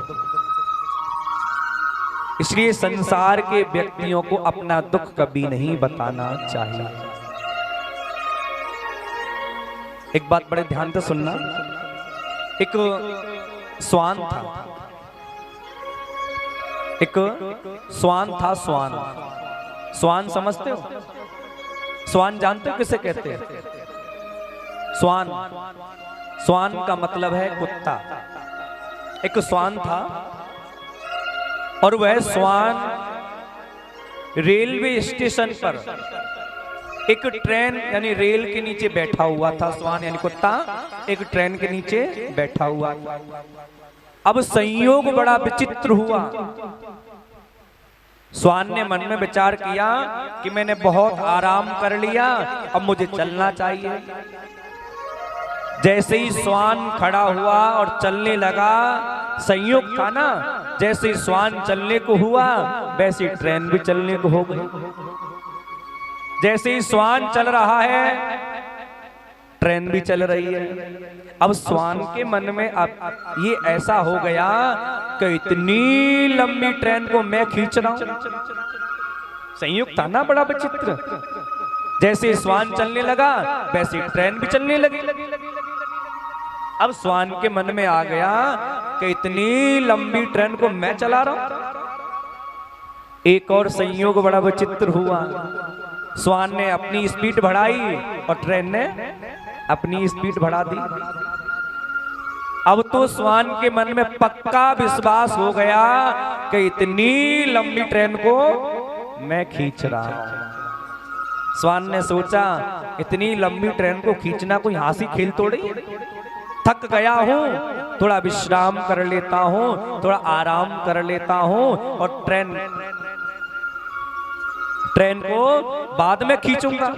इसलिए संसार के व्यक्तियों को अपना दुख कभी नहीं बताना चाहिए। एक बात बड़े ध्यान से सुनना, एक स्वान था, एक स्वान था। स्वान समझते हो? स्वान जानते हो किसे कहते हैं? स्वान का मतलब है कुत्ता। एक स्वान था और वह स्वान रेलवे स्टेशन पर एक ट्रेन यानी रेल के नीचे बैठा हुआ था। स्वान यानी कुत्ता एक ट्रेन के नीचे बैठा हुआ। अब संयोग बड़ा विचित्र हुआ। स्वान ने मन में विचार किया कि मैंने बहुत आराम कर लिया, अब मुझे चलना चाहिए। जैसे ही स्वान खड़ा हुआ और चलने लगा, संयोग था ना, जैसे ही स्वान चलने को हुआ वैसे ट्रेन भी चलने को हो गई। जैसे ही स्वान चल रहा है ट्रेन भी चल रही है। अब स्वान के मन में अब ये ऐसा हो गया कि इतनी लंबी ट्रेन को मैं खींच रहा हूं। संयोग था ना बड़ा विचित्र। जैसे स्वान चलने लगा वैसे ट्रेन भी चलने लगी। अब स्वान के मन में आ गया कि इतनी लंबी ट्रेन को मैं चला रहा हूं। एक और संयोग बड़ा विचित्र हुआ। स्वान ने अपनी स्पीड बढ़ाई और ट्रेन ने अपनी स्पीड बढ़ा दी। अब तो स्वान के मन में पक्का विश्वास हो गया कि इतनी लंबी ट्रेन को मैं खींच रहा हूं। स्वान ने सोचा इतनी लंबी ट्रेन को खींचना कोई हंसी खेल थोड़ी, थक गया हूं, थोड़ा विश्राम कर लेता हूं, थोड़ा आराम कर लेता हूं और ट्रेन को बाद में खींचूंगा।